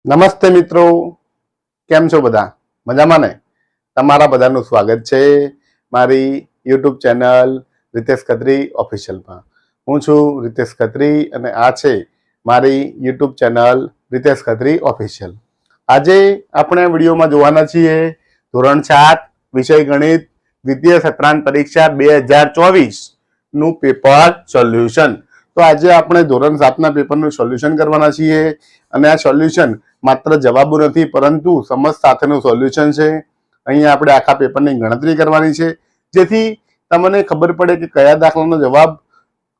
નમસ્તે મિત્રો, કેમ છો બધા? મજામાં ને? તમારા બધાનું સ્વાગત છે મારી યુટ્યુબ ચેનલ રીતેશ ખત્રી ઓફિશિયલમાં. હું છું રીતેશ ખત્રી અને આ છે મારી YouTube channel Ritesh Khatri official. આજે આપણે વિડીયોમાં જોવાના છીએ ધોરણ 7 વિષય ગણિત દ્વિતીય સત્રાંત પરીક્ષા 2024 નું પેપર સોલ્યુશન. તો આજે આપણે ધોરણ 7ના પેપરનું સોલ્યુશન કરવાના છીએ અને આ સોલ્યુશન માત્ર જવાબો નથી પરંતુ સમજ સાથેનું સોલ્યુશન છે. અહીંયા આપણે આખા પેપરની ગણતરી કરવાની છે જેથી તમને ખબર પડે કે કયા દાખલાનો જવાબ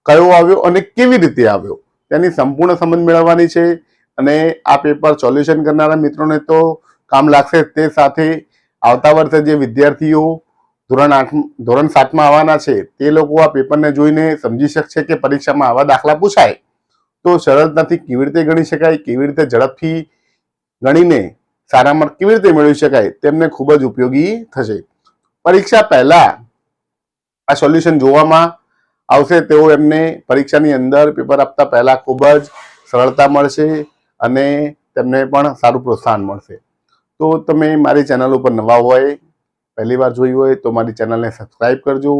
કયો આવ્યો અને કેવી રીતે આવ્યો તેની સંપૂર્ણ સમજ મેળવવાની છે. અને આ પેપર સોલ્યુશન કરનારા મિત્રોને તો કામ લાગશે, તે સાથે આવતા વર્ષે જે વિદ્યાર્થીઓ ધોરણ 7માં આવવાના છે તે લોકો આ પેપરને જોઈને સમજી શકશે કે પરીક્ષામાં આવા દાખલા પૂછાય તો સરળતાથી કેવી રીતે ગણી શકાય, કેવી રીતે ઝડપથી ગણીને સારા માર્ક કેવી રીતે મેળવી શકાય તેમને ખૂબ જ ઉપયોગી થશે. પરીક્ષા પહેલા આ સોલ્યુશન જોવામાં આવશે તેઓ એમને પરીક્ષાની અંદર પેપર આપતા પહેલા ખૂબ જ સરળતા મળશે અને તેમને પણ સારું પ્રોત્સાહન મળશે. તો તમે મારી ચેનલ ઉપર નવા હોય, પહેલી વાર જોઈ હોય તો મારી ચેનલને સબસ્ક્રાઇબ કરજો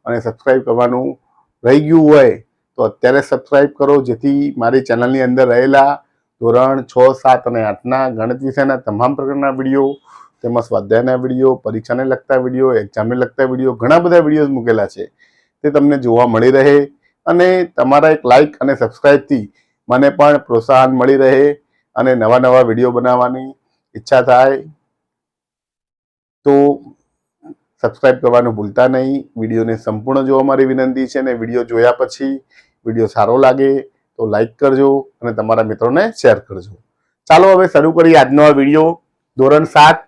અને સબસ્ક્રાઇબ કરવાનું રહી ગયું હોય તો અત્યારે સબસ્ક્રાઇબ કરો જેથી મારી ચેનલની અંદર રહેલા ધોરણ 6, 7 અને 8ના ગણિત વિષયના તમામ પ્રકારના વિડીયો, તેમજ સ્વાધ્યાયના વિડીયો, પરીક્ષાને લગતા વિડીયો, એક્ઝામને લગતા વિડીયો, ઘણા બધા વિડીયો મૂકેલા છે તે તમને જોવા મળી રહે અને તમારા એક લાઇક અને સબસ્ક્રાઇબથી મને પણ પ્રોત્સાહન મળી રહે અને નવા નવા વિડીયો બનાવવાની ઈચ્છા થાય. તો સબસ્ક્રાઇબ કરવાનું ભૂલતા નહીં. વિડીયોને સંપૂર્ણ જોવા મારી વિનંતી છે અને વિડીયો જોયા પછી વિડીયો સારો લાગે તો લાઈક કરજો અને તમારા મિત્રોને શેર કરજો. ચાલો હવે શરૂ કરીએ આજનો આ વિડીયો. ધોરણ 7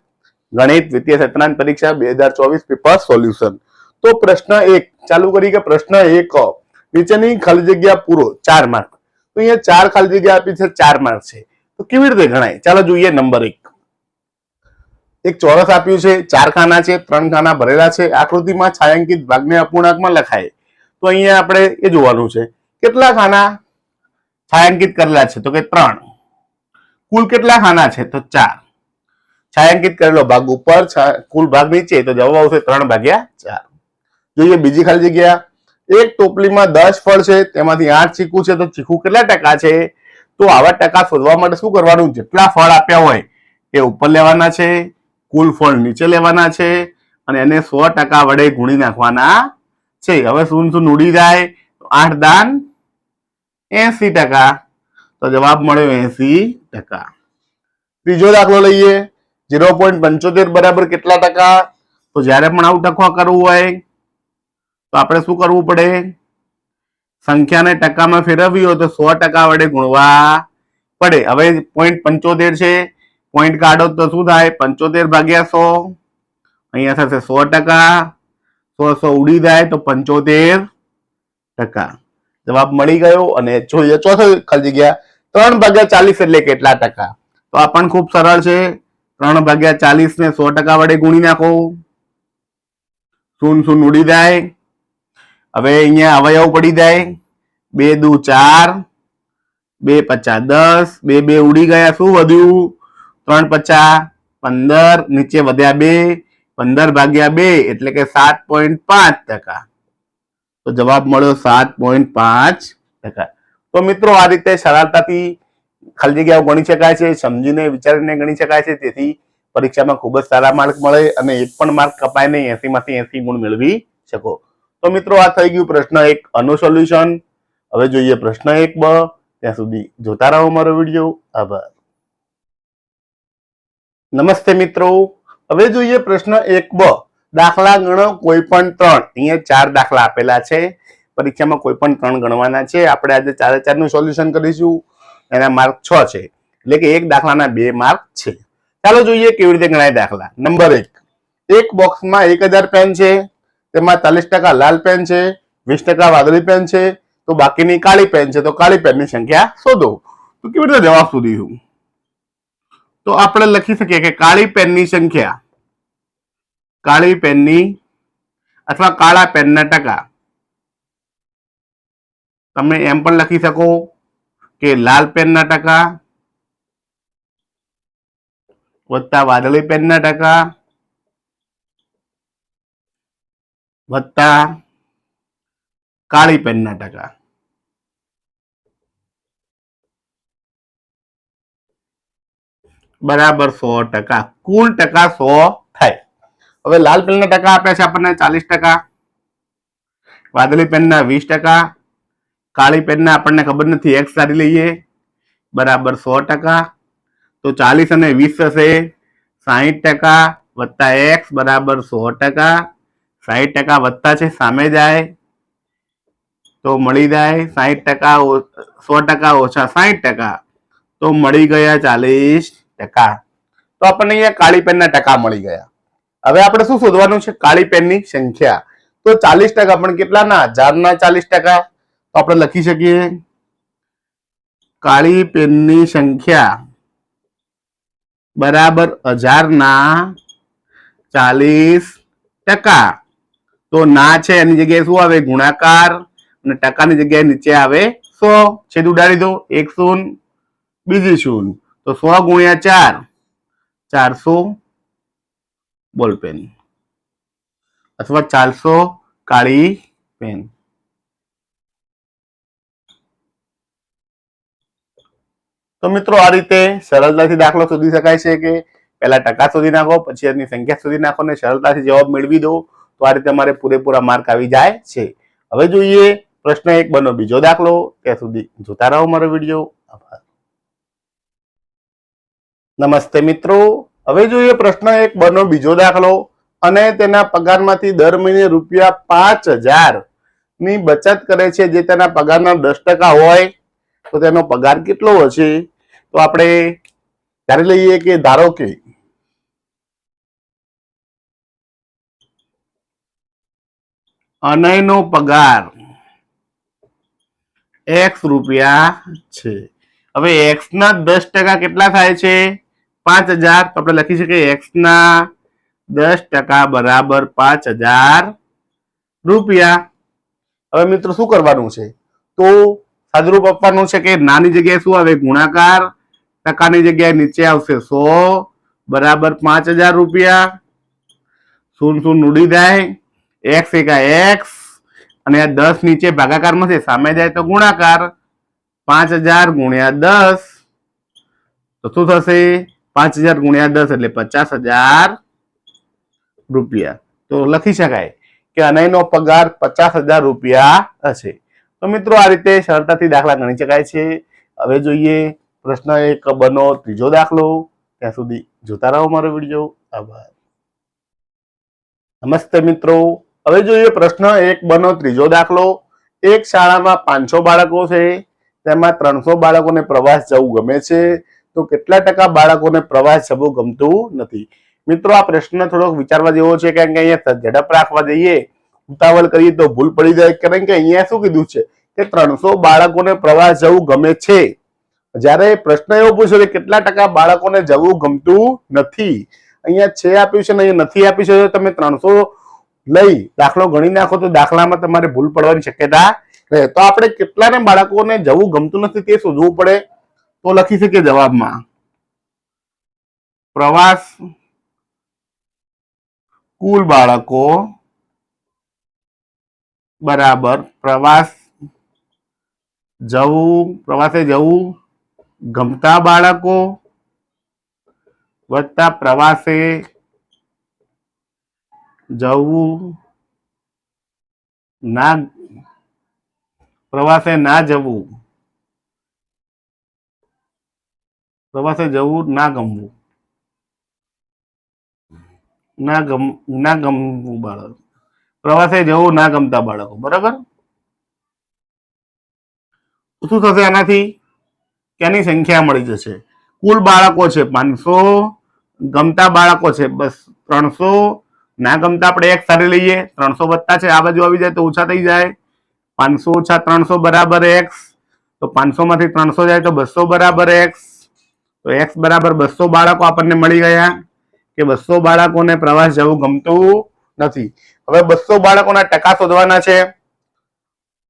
ગણિત દ્વિતીય સત્રાંત પરીક્ષા 2024 પેપર સોલ્યુશન. તો પ્રશ્ન 1 ચાલુ કરી કે પ્રશ્ન 1 નીચેની ખાલી જગ્યા પૂરો 4 માર્ક. તો અહીંયા 4 ખાલી જગ્યા આપી છે, 4 માર્ક છે તો કેવી રીતે ગણાય? ચાલો જોઈએ. નંબર 1, એક ચોરસ આપ્યું છે, 4 ખાના છે, 3 ખાના ભરેલા છે. આકૃતિમાં છાयांकित ભાગને અપૂર્ણાંકમાં લખાય. તો અહીંયા આપણે એ જોવાનું છે કેટલા ખાના છાयांकित કરેલા છે તો કે 3. કુલ કેટલા ખાના છે તો 4. છાयांकित કરેલો ભાગ ઉપર, કુલ ભાગ નીચે, તો જવાબ આવશે 3/4. જોઈએ બીજી ખાલી જગ્યા. એક ટોપલીમાં 10 ફળ છે, તેમાંથી 8 ચીકુ છે, તો ચીકુ કેટલા ટકા છે? તો આવા ટકા શોધવા માટે શું કરવાનું? જેટલા ફળ આપ્યા હોય એ ઉપર લેવાના છે, કુલ ફળ નીચે લેવાના છે અને એને 100% વડે ગુણી નાખવાના છે. હવે શું ઉડી જાય? 8 દાન 80%, તો જવાબ મળ્યો 80%. ત્રીજો દાખલો લઈએ. 0.75 બરાબર કેટલા ટકા? તો જ્યારે પણ આવું ટકા કરવું હોય તો આપણે શું કરવું પડે? સંખ્યાને ટકામાં ફેરવવી હોય તો 100% વડે ગુણવા પડે. હવે 0.75 છે, પોઈન્ટ કાઢો તો શું થાય? 75/100. અહીંયા થશે 100%. 100 ઉડી જાય તો 75%. જવાબ મળી ગયો. અને જોઈએ ચોથો ખાલી જગ્યા. 3/40 એટલે કેટલા ટકા? તો આ પણ ખૂબ સરળ છે. 3/40 ને 100% વડે ગુણી નાખો. 0 ઉડી જાય. હવે અહીંયા અવયવ પડી જાય. 2 દુ 4, 2 પચા 10, 2 2 ઉડી ગયા. શું વધ્યું? 3 પચા 15, નીચે વધ્યા 2, 15/2 એટલે કે 7.5%. તો જવાબ મળ્યો 7.5%. તો મિત્રો આ રીતે સરળતાથી ખાલી જગ્યાઓ ગણી શકાય છે, સમજીને વિચારીને ગણી શકાય છે, તેથી પરીક્ષામાં ખૂબ જ સારા માર્ક મળે અને એક પણ માર્ક કપાય નહીં. 80 માંથી 80 ગુણ મેળવી શકો. તો મિત્રો આ થઈ ગયું પ્રશ્ન 1 આનું સોલ્યુશન. હવે જોઈએ પ્રશ્ન 1બ. ત્યાં સુધી જોતા રહો મારો વિડીયો. આભાર. નમસ્તે મિત્રો, હવે જોઈએ પ્રશ્ન 1બ. દાખલા ગણો કોઈ પણ 3. અહીંયા 4 દાખલા આપેલા છે. પરીક્ષામાં કોઈ પણ 3 ગણવાના છે. આપણે આજે 4 નું સોલ્યુશન કરીશું. એના માર્ક 6 છે એટલે કે એક દાખલાના 2 માર્ક છે. ચાલો જોઈએ કેવી રીતે ગણાય દાખલા. નંબર 1, એક બોક્સમાં 1000 પેન છે, તેમાં 40% લાલ પેન છે, 20% વાદળી પેન છે, તો બાકીની કાળી પેન છે. તો કાળી પેનની સંખ્યા શોધો. તો કેવી રીતે જવાબ શોધીશું? તો આપણે લખી શકીએ કે કાળી પેનની સંખ્યા, કાળી પેનની અથવા કાળા પેનના ટકા. તમે એમ પણ લખી શકો કે લાલ પેનના ટકા વત્તા વાદળી પેનના ટકા વત્તા કાળી પેનના ટકા બરાબર 100%. કુલ ટકા 100 થાય. હવે લાલ પેનના ટકા આપ્યા છે આપણને 40%, વાદળી પેનના 20%, કાળી પેનના આપણને ખબર નથી, એક્સ ધારી લઈએ, બરાબર 100%. તો 40 અને 20 થશે 60% વત્તા એક્સ બરાબર 100%. 60% વત્તા છે, સામે જાય તો મળી જાય 60%, 100% ઓછા 60%, તો મળી ગયા 40%. તો આપણને અહીંયા કાળી પેનના ટકા મળી ગયા. હવે આપણે શું શોધવાનું છે? કાળી પેનની સંખ્યા. તો 40% પણ કેટલાના? 1000ના 40%. તો આપણે લખી શકીએ કાળી પેનની સંખ્યા બરાબર 1000ના 40%. તો ના છે એની જગ્યાએ શું આવે? ગુણાકાર, અને ટકાની જગ્યાએ નીચે આવે 100. છેદ ઉડાડી દો, એક શૂન્ય બીજી શૂન્ય, તો 100 ગુણ્યા 4, 400 બોલપેન અથવા 400 કાળી પેન. તો મિત્રો આ રીતે સરળતાથી દાખલો શોધી શકાય છે કે પહેલા ટકા શોધી નાખો, પછી એની સંખ્યા શોધી નાખો અને સરળતાથી જવાબ મેળવી દો. તો આ રીતે અમારે પૂરેપૂરા માર્ક આવી જાય છે. હવે જોઈએ પ્રશ્ન 1 નો બીજો દાખલો. ત્યાં સુધી જોતા રહો મારો વિડીયો. આભાર. નમસ્તે મિત્રો, હવે જોઈએ પ્રશ્ન 1 નો બીજો દાખલો. અને તેના પગારમાંથી દર મહિને ₹5000 ની બચત કરે છે, જે તેના પગારના 10% હોય તો તેનો પગાર કેટલો હશે? તો આપણે ધારી લઈએ કે ધારો કે અનયનો પગાર x રૂપિયા છે. હવે x ના 10% કેટલા થાય છે? 5000. તો આપણે લખી શકીએ x ના 10% બરાબર 5000 રૂપિયા. હવે મિત્રો શું કરવાનું છે? તો સાદુરૂપ આપવાનું છે કે નાની જગ્યાએ શું આવે? ગુણાકાર, ટકાની જગ્યાએ નીચે આવશે 100 બરાબર 5000 રૂપિયા. શૂન્ય શૂન્ય ઉડી જાય, એક્સ એકા એક્સ, અને આ 10 નીચે ભાગાકારમાં છે, સામે જાય તો ગુણાકાર. 5000 ગુણ્યા 10 તો શું થશે? 5000 ગુણ્યા 10 એટલે 50000 રૂપિયા. તો લખી શકાય કે અનયનો પગાર 50000 રૂપિયા હશે. તો મિત્રો આ રીતે સરળતાથી દાખલા ગણી શકાય છે. હવે જોઈએ પ્રશ્ન 1 નો ત્રીજો દાખલો. ત્યાં સુધી જોતા રહો મારો વિડીયો. આભાર. નમસ્તે મિત્રો, હવે જોઈએ પ્રશ્ન 1 નો ત્રીજો દાખલો. એક શાળામાં 500 બાળકો છે, તેમાં 300 બાળકોને પ્રવાસ જવું ગમે છે, તો કેટલા ટકા બાળકોને પ્રવાસ જવું ગમતું નથી? મિત્રો આ પ્રશ્ન થોડોક વિચારવા જેવો છે, કારણ કે અહીંયા ઝડપ રાખવા જઈએ, ઉતાવળ કરીએ તો ભૂલ પડી જાય. કારણ કે અહીંયા શું કીધું છે કે 300 બાળકોને પ્રવાસ જવું ગમે છે, જ્યારે પ્રશ્ન એવો પૂછ્યો કે કેટલા ટકા બાળકોને જવું ગમતું નથી. અહીંયા છે આપ્યું છે ને અહીંયા નથી આપ્યું છે. તમે 300 લઈ દાખલો ગણી નાખો તો દાખલામાં તમારે ભૂલ પડવાની શક્યતા રહે. તો આપણે કેટલાને બાળકોને જવું ગમતું નથી તે શોધવું પડે. તો લખી શકીએ જવાબમાં પ્રવાસ કુલ બાળકો બરાબર પ્રવાસે જવું ગમતા બાળકો વત્તા પ્રવાસે જવું ના ગમવું બાળકો, પ્રવાસે જવું ના ગમતા બાળકો. બરાબર. શું થશે આનાથી? કેની સંખ્યા મળી જશે? કુલ બાળકો છે 500, ગમતા બાળકો છે બસ 300. ના ગમતા આપણે એક સારી લઈએ, 300 વત્તા છે, આ બાજુ આવી જાય તો ઓછા થઈ જાય. 500 ઓછા 300 બરાબર x. તો 500 માંથી 300 જાય તો 200 બરાબર x. તો x બરાબર 200 બાળકો આપણને મળી ગયા કે 200 બાળકોને પ્રવાસ જવું ગમતું નથી. હવે 200 બાળકોના ટકા શોધવાના છે.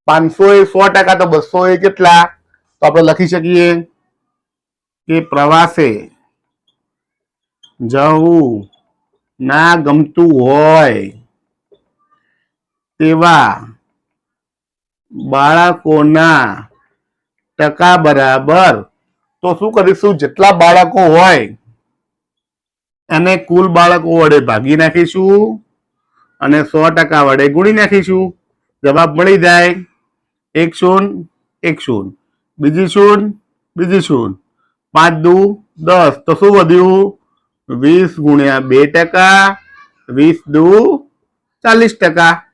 500 એ 100%, તો 200 એ કેટલા? તો આપણે લખી શકીએ કે પ્રવાસે જવું ના ગમતું હોય તેવા બાળકોના ટકા બરાબર, તો શું કરીશું, જેટલા બાળકો હોય એને કુલ બાળકો વડે ભાગી નાખીશું અને 100% વડે ગુણી નાખીશું. જવાબ મળી જાય 1 શૂન્ય 1 શૂન્ય, બીજી શૂન્ય બીજી શૂન્ય, 5 દુ 10, તો શું વધ્યું 20 ગુણ્યા 2%, 20 દુ 40%.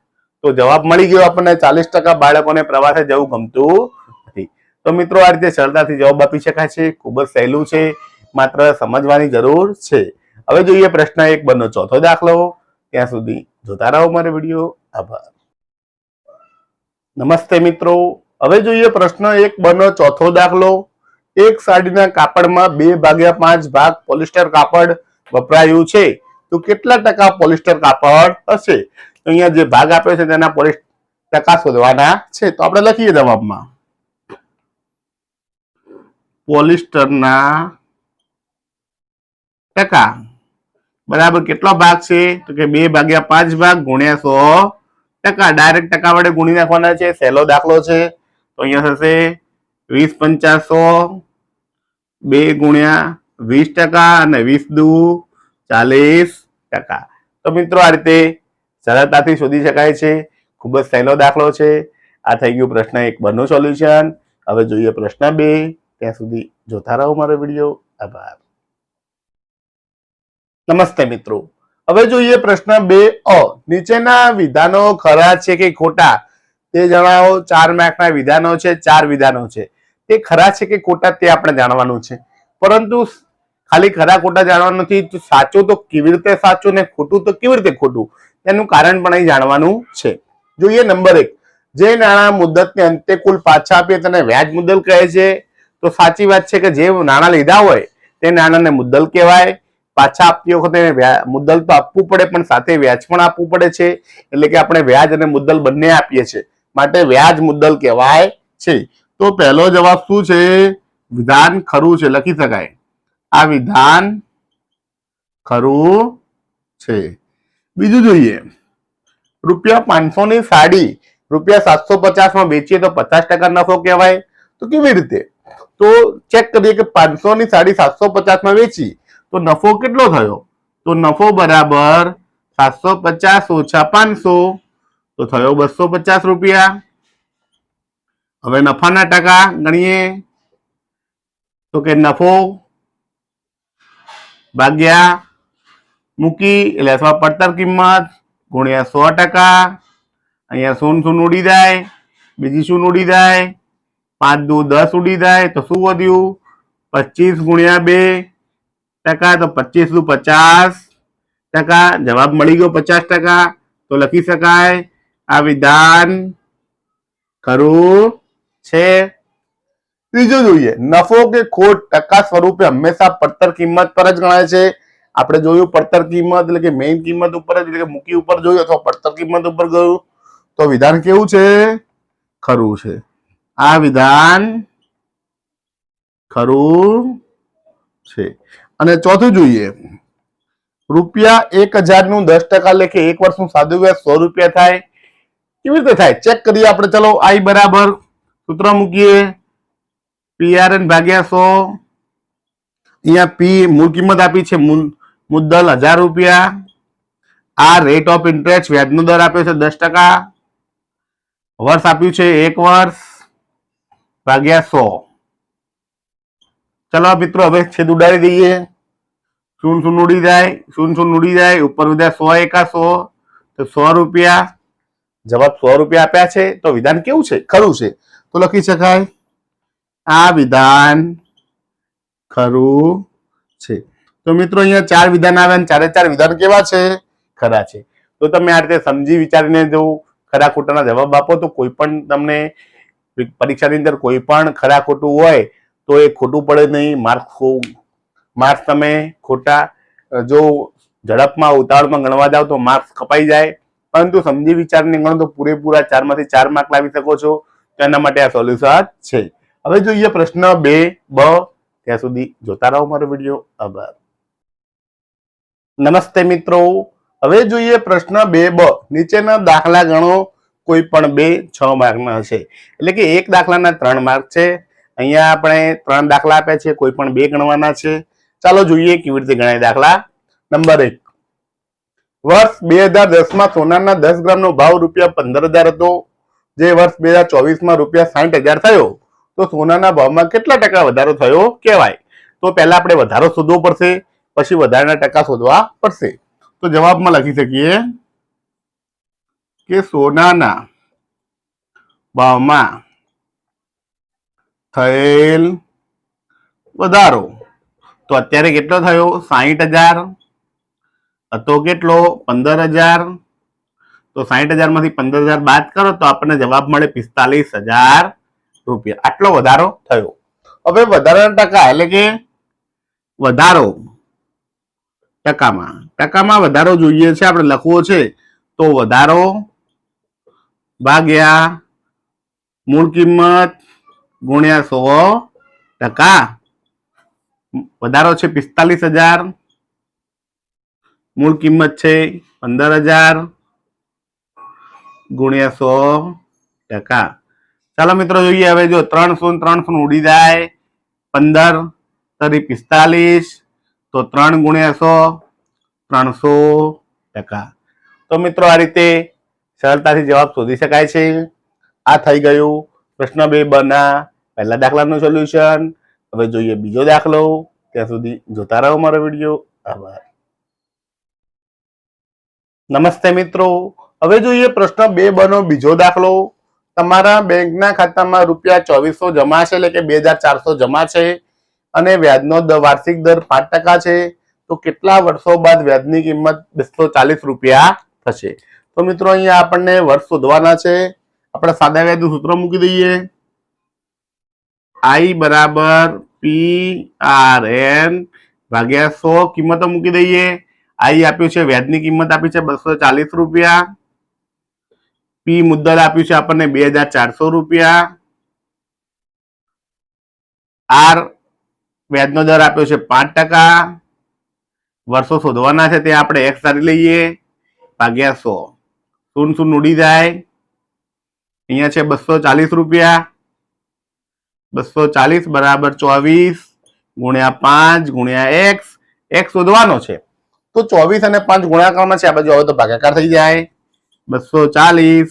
તો જવાબ મળી ગયો આપણને 40% બાળકોને પ્રવાસે જવું ગમતું નથી. તો મિત્રો આ રીતે સરળતાથી જવાબ આપી શકાય છે. ખૂબ જ સહેલું છે, માત્ર સમજવાની જરૂર છે. હવે જોઈએ પ્રશ્ન 1 નો ચોથો દાખલો. ત્યાં સુધી જોતા રહો મારો વિડીયો. આભાર. નમસ્તે મિત્રો, હવે જોઈએ પ્રશ્ન 1 નો ચોથો દાખલો. એક સાડીના કાપડમાં 2/5 ભાગ પોલિસ્ટર કાપડ વપરાયું છે, તો કેટલા ટકા પોલિસ્ટર કાપડ હશે? તો અહીંયા જે ભાગ આપ્યો છે તેના ટકા શોધવાના છે. તો આપણે લખીએ જવાબમાં, પોલિસ્ટરના ટકા બરાબર કેટલો ભાગ છે? તો કે 2/5 ભાગ ગુણ્યા 100%. ડાયરેક્ટ ટકા વડે ગુણી નાખવાના છે. સહેલો દાખલો છે. તો અહીંયા થશે 20 × 50 100, 2 ગુણ્યા 20% અને 20 દુ 40%. તો મિત્રો આ રીતે સરળતાથી શોધી શકાય છે. ખૂબ જ સહેલો દાખલો છે. આ થઈ ગયું પ્રશ્ન 1 નું સોલ્યુશન. હવે જોઈએ પ્રશ્ન 2. ત્યાં સુધી જોતા રહો મારો વિડીયો. આભાર. નમસ્તે મિત્રો, હવે જોઈએ પ્રશ્ન 2 નીચેના વિધાનો ખરા છે કે ખોટા તે જણાવો. 4 માર્કના વિધાનો છે, 4 વિધાનો છે. તે ખરા છે કે ખોટા તે આપણે જાણવાનું છે. પરંતુ ખાલી ખરા ખોટા જાણવાનું નથી, સાચું તો કેવી રીતે સાચું ને ખોટું તો કેવી રીતે ખોટું, તેનું કારણ પણ અહીં જાણવાનું છે. જોઈએ નંબર 1, જે નાણાં મુદ્દતને અંતે કુલ પાછા આપીએ તેને વ્યાજ મુદ્દલ કહે છે. તો સાચી વાત છે કે જે નાણાં લીધા હોય તે નાણાંને મુદ્દલ કહેવાય. પાછા આપતી વખતે મુદ્દલ તો આપવું પડે, પણ સાથે વ્યાજ પણ આપવું પડે છે. એટલે કે આપણે વ્યાજ અને મુદ્દલ બંને આપીએ છીએ, માટે વ્યાજ મુદ્દલ કહેવાય છે. તો પહેલો જવાબ શું છે? વિધાન ખરું છે, લખી શકાય. આ વિધાન ખરું છે. બીજું જોઈએ, ₹500 ની સાડી ₹750 માં વેચીએ તો 50% નફો કહેવાય. તો કેવી રીતે? તો ચેક કરીએ કે 500 ની સાડી 750 માં વેચી તો નફો કેટલો થયો? તો નફો બરાબર 750 - 500, તો થયો ₹250. હવે નફાના ટકા ગણીએ તો કે નફો ભાગ્યા મૂકી એટલે અથવા પડતર કિંમત ગુણ્યા 100%. અહીંયા 0 ઉડી જાય, બીજી 0 ઉડી જાય, 5 દુ 10 ઉડી જાય, તો શું વધ્યું? 25 ગુણ્યા 2%, તો 25 દુ 50%. જવાબ મળી ગયો 50%. તો લખી શકાય આ વિધાન ખરું છે. ત્રીજું જોઈએ, નફો કે ખોટ ટકા સ્વરૂપે હંમેશા પડતર કિંમત પર જ ગણાય છે. આપણે જોયું પડતર કિંમત એટલે કે મેઇન કિંમત ઉપર જ, એટલે કે મૂકી ઉપર જોયું અથવા પડતર કિંમત ઉપર ગયું. તો વિધાન કેવું છે? ખરું છે. આ વિધાન ખરું છે. અને ચોથું જોઈએ, ₹1000 નું 10% લેખે 1 વર્ષનું સાદું વ્યાજ ₹100 થાય. કેવી રીતે થાય ચેક કરીએ આપણે. ચલો I બરાબર સૂત્ર મૂકીએ, PRN ભાગ્યા 100. અહીંયા P મૂળ કિંમત આપી છે, મુદ્દલ ₹1000. આ રેટ ઓફ ઇન્ટરેસ્ટ વ્યાજનો દર આપ્યો છે 10%. વર્ષ આપ્યું છે 1 વર્ષ ભાગ્યા 100. ચલો મિત્રો હવે છેદ ઉડાડી દઈએ. 0 ઉડી જાય, 0 ઉડી જાય, ઉપર વધ્યા 100 એકા 100, તો ₹100. જવાબ ₹100 આપ્યા છે. તો વિધાન કેવું છે? ખરું છે. તો લખી શકાય આ વિધાન ખરું છે. તો મિત્રો અહીંયા 4 વિધાન આવ્યા અને 4 વિધાન કેવા છે? ખરા છે. તો તમે આ રીતે સમજી વિચારીને જો ખરા ખોટાના જવાબ આપો તો કોઈ પણ તમને પરીક્ષાની અંદર કોઈ પણ ખરા ખોટું હોય તો એ ખોટું પડે નહીં. માર્ક્સ તમે ખોટા જો ઝડપમાં ઉતાવળમાં ગણવા જાવ તો માર્ક્સ કપાઈ જાય, પરંતુ સમજી વિચારીને ગણો તો પૂરેપૂરા 4 માંથી 4 માર્ક લાવી શકો છો. તેના માટે આ સોલ્યુશન છે. હવે જોઈએ પ્રશ્ન 2 બ. ત્યાં સુધી જોતા રહો મારો વિડીયો. આભાર. નમસ્તે મિત્રો, હવે જોઈએ પ્રશ્ન 2બ. નીચેના દાખલા ગણો, કોઈ પણ 2 6 માર્કના હશે. એટલે કે એક દાખલાના 3 માર્ક છે. અહીંયા આપણે 3 દાખલા આપ્યા છે, કોઈ પણ 2 ગણવાના છે. ચાલો જોઈએ કેવી રીતે ગણાય. દાખલા નંબર 1. વર્ષ 2010 માં સોનાના 10 ગ્રામનો ભાવ ₹15,000 હતો, જે વર્ષ 2024 માં ₹60,000 થયો, તો સોનાના ભાવમાં કેટલા ટકા વધારો થયો કહેવાય? તો પહેલા આપણે વધારો શોધવો પડશે, પછી વધારાના ટકા શોધવા પડશે. તો જવાબમાં લખી શકીએ કે સોનાના ભાવમાં થયેલ વધારો. તો અત્યારે કેટલો થયો? 60,000 હતો. કેટલો? 15,000. તો 60,000 માંથી 15,000 બાદ કરો તો આપણને જવાબ મળે ₹45,000. આટલો વધારો થયો. હવે વધારાના ટકા એટલે કે વધારો ટકામાં વધારો જોઈએ છે, આપણે લખવો છે. તો વધારો ભાગ્યા મૂળ કિંમત ગુણ્યા 100%. વધારો છે 45,000, મૂળ કિંમત છે 15,000 ગુણ્યા 100%. ચાલો મિત્રો જોઈએ. હવે જો 300 ઉડી જાય, 15 તરી 45, તો 3 ગુણ્યા 100 300%. તો મિત્રો આ રીતે સરળતાથી જવાબ શોધી શકાય છે. આ થઈ ગયું પ્રશ્ન 2બના પહેલા દાખલાનું સોલ્યુશન. હવે જોઈએ બીજો દાખલો. ત્યાં સુધી જોતા રહો મારો વિડીયો. આભાર. નમસ્તે મિત્રો, હવે જોઈએ પ્રશ્ન 2બનો બીજો દાખલો. તમારા બેંકના ખાતામાં ₹2400 જમા છે, એટલે કે 2,400 જમા છે, અને વ્યાજનો વાર્ષિક દર 5% છે. તો કેટલા વર્ષો બાદ વ્યાજની કિંમત ₹240 થશે? તો મિત્રો અહીંયા આપણને વર્ષ શોધવાના છે. આપણે સાદા વ્યાજનું સૂત્ર મૂકી દઈએ. I બરાબર PRN ભાગ્યા 100 કિંમતો મૂકી દઈએ. I આપ્યું છે, વ્યાજની કિંમત આપી છે ₹240. P મુદ્દલ આપ્યું છે આપણને ₹2,400. R વ્યાજનો દર આપ્યો છે 5%. વર્ષો શોધવાના છે તે આપણે x ધારી લઈએ ભાગ્યા 100. 0 ઉડી જાય. અહીંયા છે ₹240. 240 બરાબર 24 ગુણ્યા 5 ગુણ્યા x. x શોધવાનો છે, તો 24 અને 5 ગુણાકારમાં છે, આ બાજુ આવે તો ભાગાકાર થઈ જાય. 240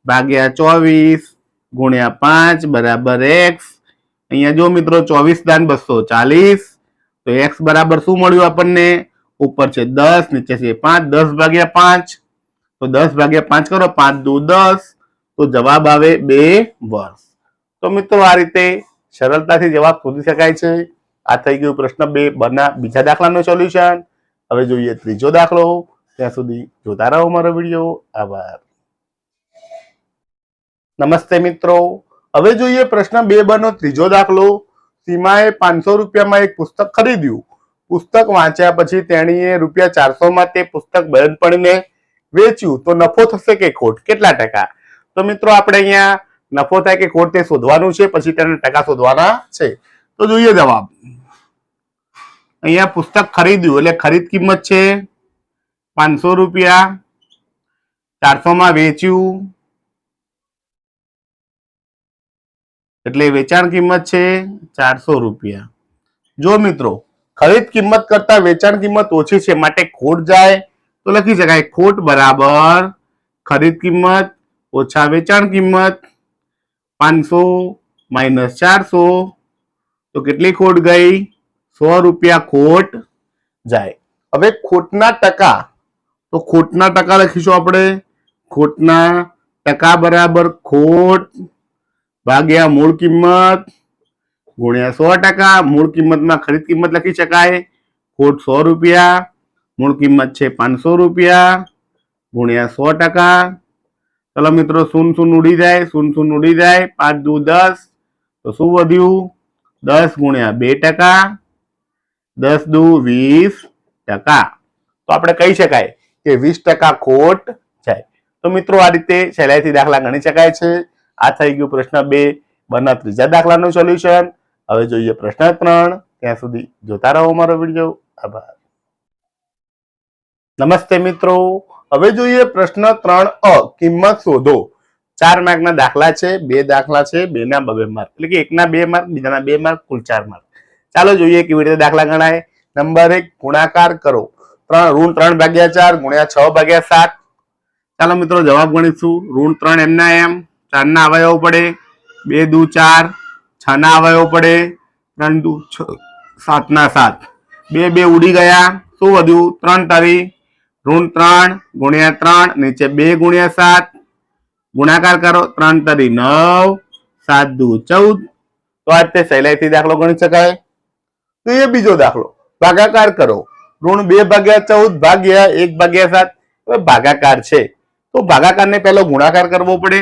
ભાગ્યા 24 ગુણ્યા 5 બરાબર x. અહીંયા જો મિત્રો 24 દાન 240, તો x બરાબર શું મળ્યું આપણને? ઉપર છે 10, નીચે છે 5. 10 ભાગ્યા 5, તો 10 ભાગ્યા 5 કરો, 5 દુ 10, તો જવાબ આવે 2 વર્ષ. તો મિત્રો આ રીતે સરળતાથી જવાબ શોધી શકાય છે. આ થઈ ગયું પ્રશ્ન 2બના બીજા દાખલાનું સોલ્યુશન. હવે જોઈએ ત્રીજો દાખલો. ત્યાં સુધી જોતા રહો મારો વિડીયો. આભાર. નમસ્તે મિત્રો, હવે જોઈએ પ્રશ્ન 2બનો ત્રીજો દાખલો. સીમાએ ₹500 એક પુસ્તક ખરીદ્યું. પુસ્તક વાંચ્યા પછી તેણીએ ₹400 તે પુસ્તક બહેનપણીને વેચ્યું, તો નફો થશે કે ખોટ? કેટલા ટકા? તો મિત્રો આપણે અહીંયા નફો થાય કે ખોટ તે શોધવાનું છે, પછી તેના ટકા શોધવાના છે. તો જોઈએ જવાબ. અહીંયા પુસ્તક ખરીદ્યું એટલે ખરીદ કિંમત છે ₹500, 400 વેચ્યું એટલે વેચાણ કિંમત છે ₹400. જો મિત્રો ખરીદ કિંમત કરતા વેચાણ કિંમત ઓછી છે, માટે ખોટ જાય. તો લખી શકાય ખોટ બરાબર ખરીદ કિંમત ઓછા વેચાણ કિંમત. 500 માઇનસ 400, તો કેટલી ખોટ ગઈ? ₹100 ખોટ જાય. હવે ખોટના ટકા, તો ખોટના ટકા લખીશું આપણે. ખોટના ટકા બરાબર ખોટ ભાગ્યા મૂળ કિંમત ગુણ્યા 100%. મૂળ કિંમતમાં ખરીદ કિંમત લખી શકાય. ખોટ ₹100, મૂળ કિંમત છે ₹500 ગુણ્યા 100%. ચલો મિત્રો 0 ઉડી જાય, 0 ઉડી જાય. 5 દુ 10, તો શું વધ્યું? 10 ગુણ્યા 2%, 10 દુ 20%. તો આપણે કહી શકાય કે 20% ખોટ જાય. તો મિત્રો આ રીતે સહેલાઈથી દાખલા ગણી શકાય છે. આ થઈ ગયું પ્રશ્ન 2બના ત્રીજા દાખલાનું સોલ્યુશન. હવે જોઈએ પ્રશ્ન 3. ત્યાં સુધી જોતા રહો મારો વિડીયો. આભાર. નમસ્તે મિત્રો, હવે જોઈએ પ્રશ્ન 3 કિંમત શોધો. 4 માર્કના દાખલા છે, 2 દાખલા છે, 2 ના 2 માર્ક, એટલે કે એકના 2 માર્ક, બીજાના 2 માર્ક, કુલ 4 માર્ક. ચાલો જોઈએ કેવી રીતે દાખલા ગણાય. નંબર 1, ગુણાકાર કરો. ઋણ 3/4 ગુણ્યા 6/7. ચાલો મિત્રો જવાબ ગણીશું. ઋણ 3 એમના એમ, 4 ના અવયવ પડે, 2 દુ 4, 6 ના અવયવ પડે, 3 દુ 6, 7 ના 7, 2 2 ઉડી ગયા. શું વધ્યું? 3 તારી. ઋણ 3 ગુણ્યા 3, નીચે 2 ગુણ્યા 7, ગુણાકાર કરો. 3 તારી 9, 7 દુ 14. તો આ રીતે સહેલાઈથી દાખલો ગણી શકાય. તો એ બીજો દાખલો, ભાગાકાર કરો. ઋણ 2/14 ભાગ્યા 1/7. હવે ભાગાકાર છે તો ભાગાકારને પહેલો ગુણાકાર કરવો પડે.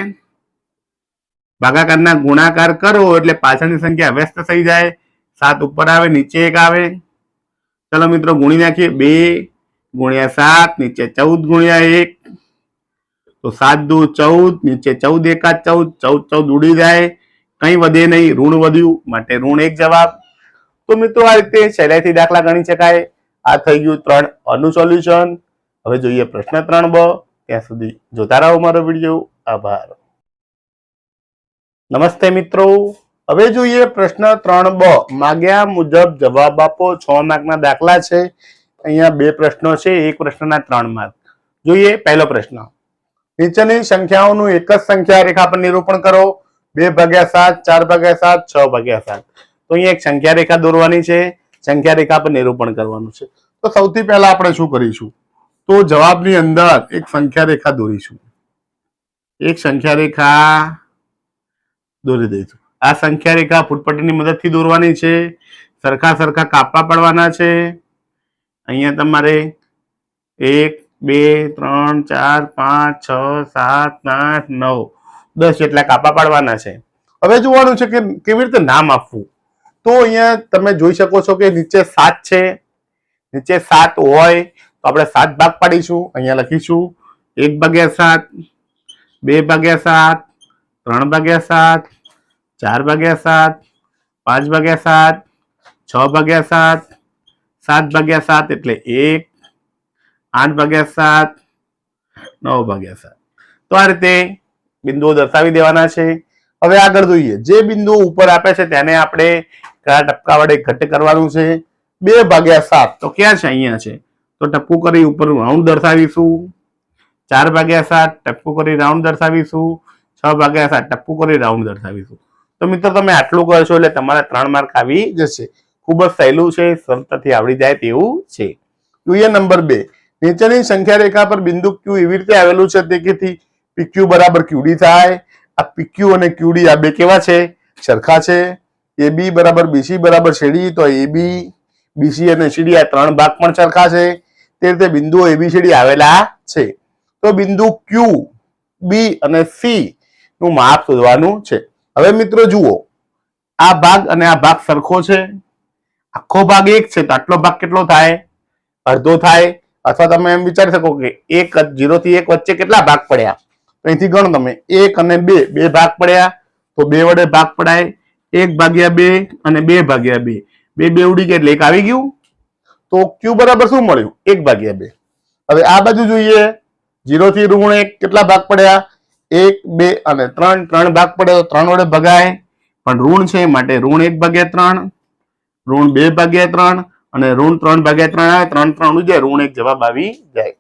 ભાગાકારના ગુણાકાર કરો એટલે પાછળની સંખ્યા વ્યસ્ત થઈ જાય. 7 ઉપર આવે, નીચે 1 આવે. ચલો મિત્રો ગુણી નાખીએ. 2 ગુણ્યા 7, નીચે 14 ગુણ્યા 1, તો 7 દુ 14, નીચે 14 એકા 14, 14 ઉડી જાય, કઈ વધે નહીં, ઋણ વધ્યું, માટે ઋણ 1 જવાબ. તો મિત્રો આ રીતે સહેલાઈથી દાખલા ગણી શકાય. આ થઈ ગયું 3 નું સોલ્યુશન. હવે જોઈએ પ્રશ્ન 3 ત્યાં સુધી જોતા રહો મારો વિડીયો. આભાર. નમસ્તે મિત્રો, હવે જોઈએ પ્રશ્ન 3 માગ્યા મુજબ જવાબ આપો. 6 માર્કના દાખલા છે. અહીંયા 2 પ્રશ્નો છે, એક પ્રશ્નના 3 માર્ક. જોઈએ પહેલો પ્રશ્ન. નીચેની સંખ્યાઓનું એક જ સંખ્યા રેખા પર નિરૂપણ કરો. 2/7, 4/7, 6/7. તો અહીંયા એક સંખ્યા રેખા દોરવાની છે, સંખ્યા રેખા પર નિરૂપણ કરવાનું છે. તો સૌથી પહેલા આપણે શું કરીશું? તો જવાબની અંદર એક સંખ્યા રેખા દોરીશું. એક સંખ્યા રેખા દોરી દઈશું. આ સંખ્યા રેખા ફૂટપટ્ટીની મદદથી દોરવાની છે. સરખા સરખા કાપા પડવાના છે. અહીંયા તમારે 1 2 3 4 5 6 7 8 9 10 જેટલા કાપા પાડવાના છે. હવે જોવાનું છે કે કેવી રીતે નામ આપવું. તો અહીંયા તમે જોઈ શકો છો કે નીચે 7 છે. નીચે 7 હોય તો આપણે 7 ભાગ પાડીશું. અહીંયા લખીશું 1/7, 2/7, 3/7, 4/7, 5/7, 6/7, 7/7, એટલે 1, 8/7, 9/7. તો આ રીતે બિંદુઓ દર્શાવી દેવાના છે. હવે આગળ જોઈએ. જે બિંદુઓ ઉપર આપે છે તેને આપણે કયા ટપકા વડે ઘટ કરવાનું છે. 2/7 તો ક્યાં છે? અહીંયા છે. તો ટપકું કરી ઉપર રાઉન્ડ દર્શાવીશું. 4/7 ટપકું કરી રાઉન્ડ દર્શાવીશું. 6/7 ટપકું કરી રાઉન્ડ દર્શાવીશું. તો મિત્રો તમે આટલું કરશો એટલે તમારે 3 માર્ક આવી જશે. ખૂબ જ સહેલું છે, સરળતાથી આવડી જાય તેવું છે. જોઈએ નંબર 2. નીચેની સંખ્યા રેખા પર બિંદુ Q એવી રીતે આવેલું છે તેથી PQ બરાબર QD થાય. આ PQ અને QD આ બે કેવા છે? સરખા છે. AB બરાબર BC બરાબર CD, તો AB, BC અને CD આ 3 ભાગ પણ સરખા છે. તે રીતે બિંદુઓ ABCD આવેલા છે. તો બિંદુ Q, B અને C નું માપ શોધવાનું છે. હવે મિત્રો જુઓ, આ ભાગ અને આ ભાગ સરખો છે. આખો ભાગ 1 છે તો આટલો ભાગ કેટલો થાય? અડધો થાય. અથવા તમે એમ વિચારી શકો કે 0 થી 1 વચ્ચે કેટલા ભાગ પડ્યા? તો અહીંથી ગણો તમે. 1 અને 2, 2 ભાગ પડ્યા તો 2 વડે ભાગ પડાય. 1/2 અને 2/2, 2 ઉડી ગયા એટલે 1 આવી ગયું. તો Q બરાબર શું મળ્યું? 1/2. હવે આ બાજુ જોઈએ. 0 થી ઋણ 1 કેટલા ભાગ પડ્યા? 1, 2 અને 3, 3 ભાગ પડે તો 3 વડે ભગાય, પણ ઋણ છે માટે ઋણ 1/3, ઋણ 2/3 અને ઋણ 3/3 આવે. 3 3 ઉડી જાય, ઋણ 1 જવાબ આવી જાય.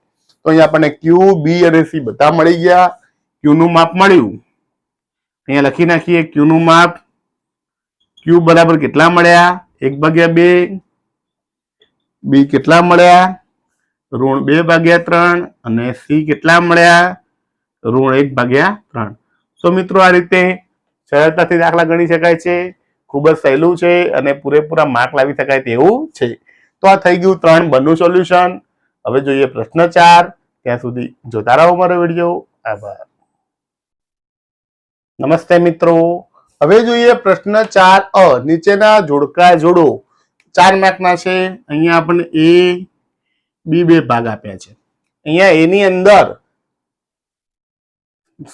તો અહીંયા આપણને Q, B અને C બધા મળી ગયા. Q નું માપ મળ્યું. અહીંયા લખી નાખીએ Q નું માપ. Q બરાબર કેટલા મળ્યા? 1/2. B કેટલા મળ્યા? ઋણ 2/3 અને C કેટલા મળ્યા? ઋણ 1/3. તો મિત્રો આ રીતે સરળતાથી દાખલા ગણી શકાય છે. ખૂબ જ સહેલું છે અને પૂરેપૂરા માર્ક લાવી શકાય તેવું છે. તો આ થઈ ગયું 3 બનનું સોલ્યુશન. હવે જોઈએ પ્રશ્ન 4. ત્યાં સુધી જોતા રહો મારો વિડીયો. આભાર. નમસ્તે મિત્રો, હવે જોઈએ પ્રશ્ન 4 નીચેના જોડકા જોડો. 4 માર્કના છે. અહીંયા આપણને A, B 2 ભાગ આપ્યા છે. અહીંયા A ની અંદર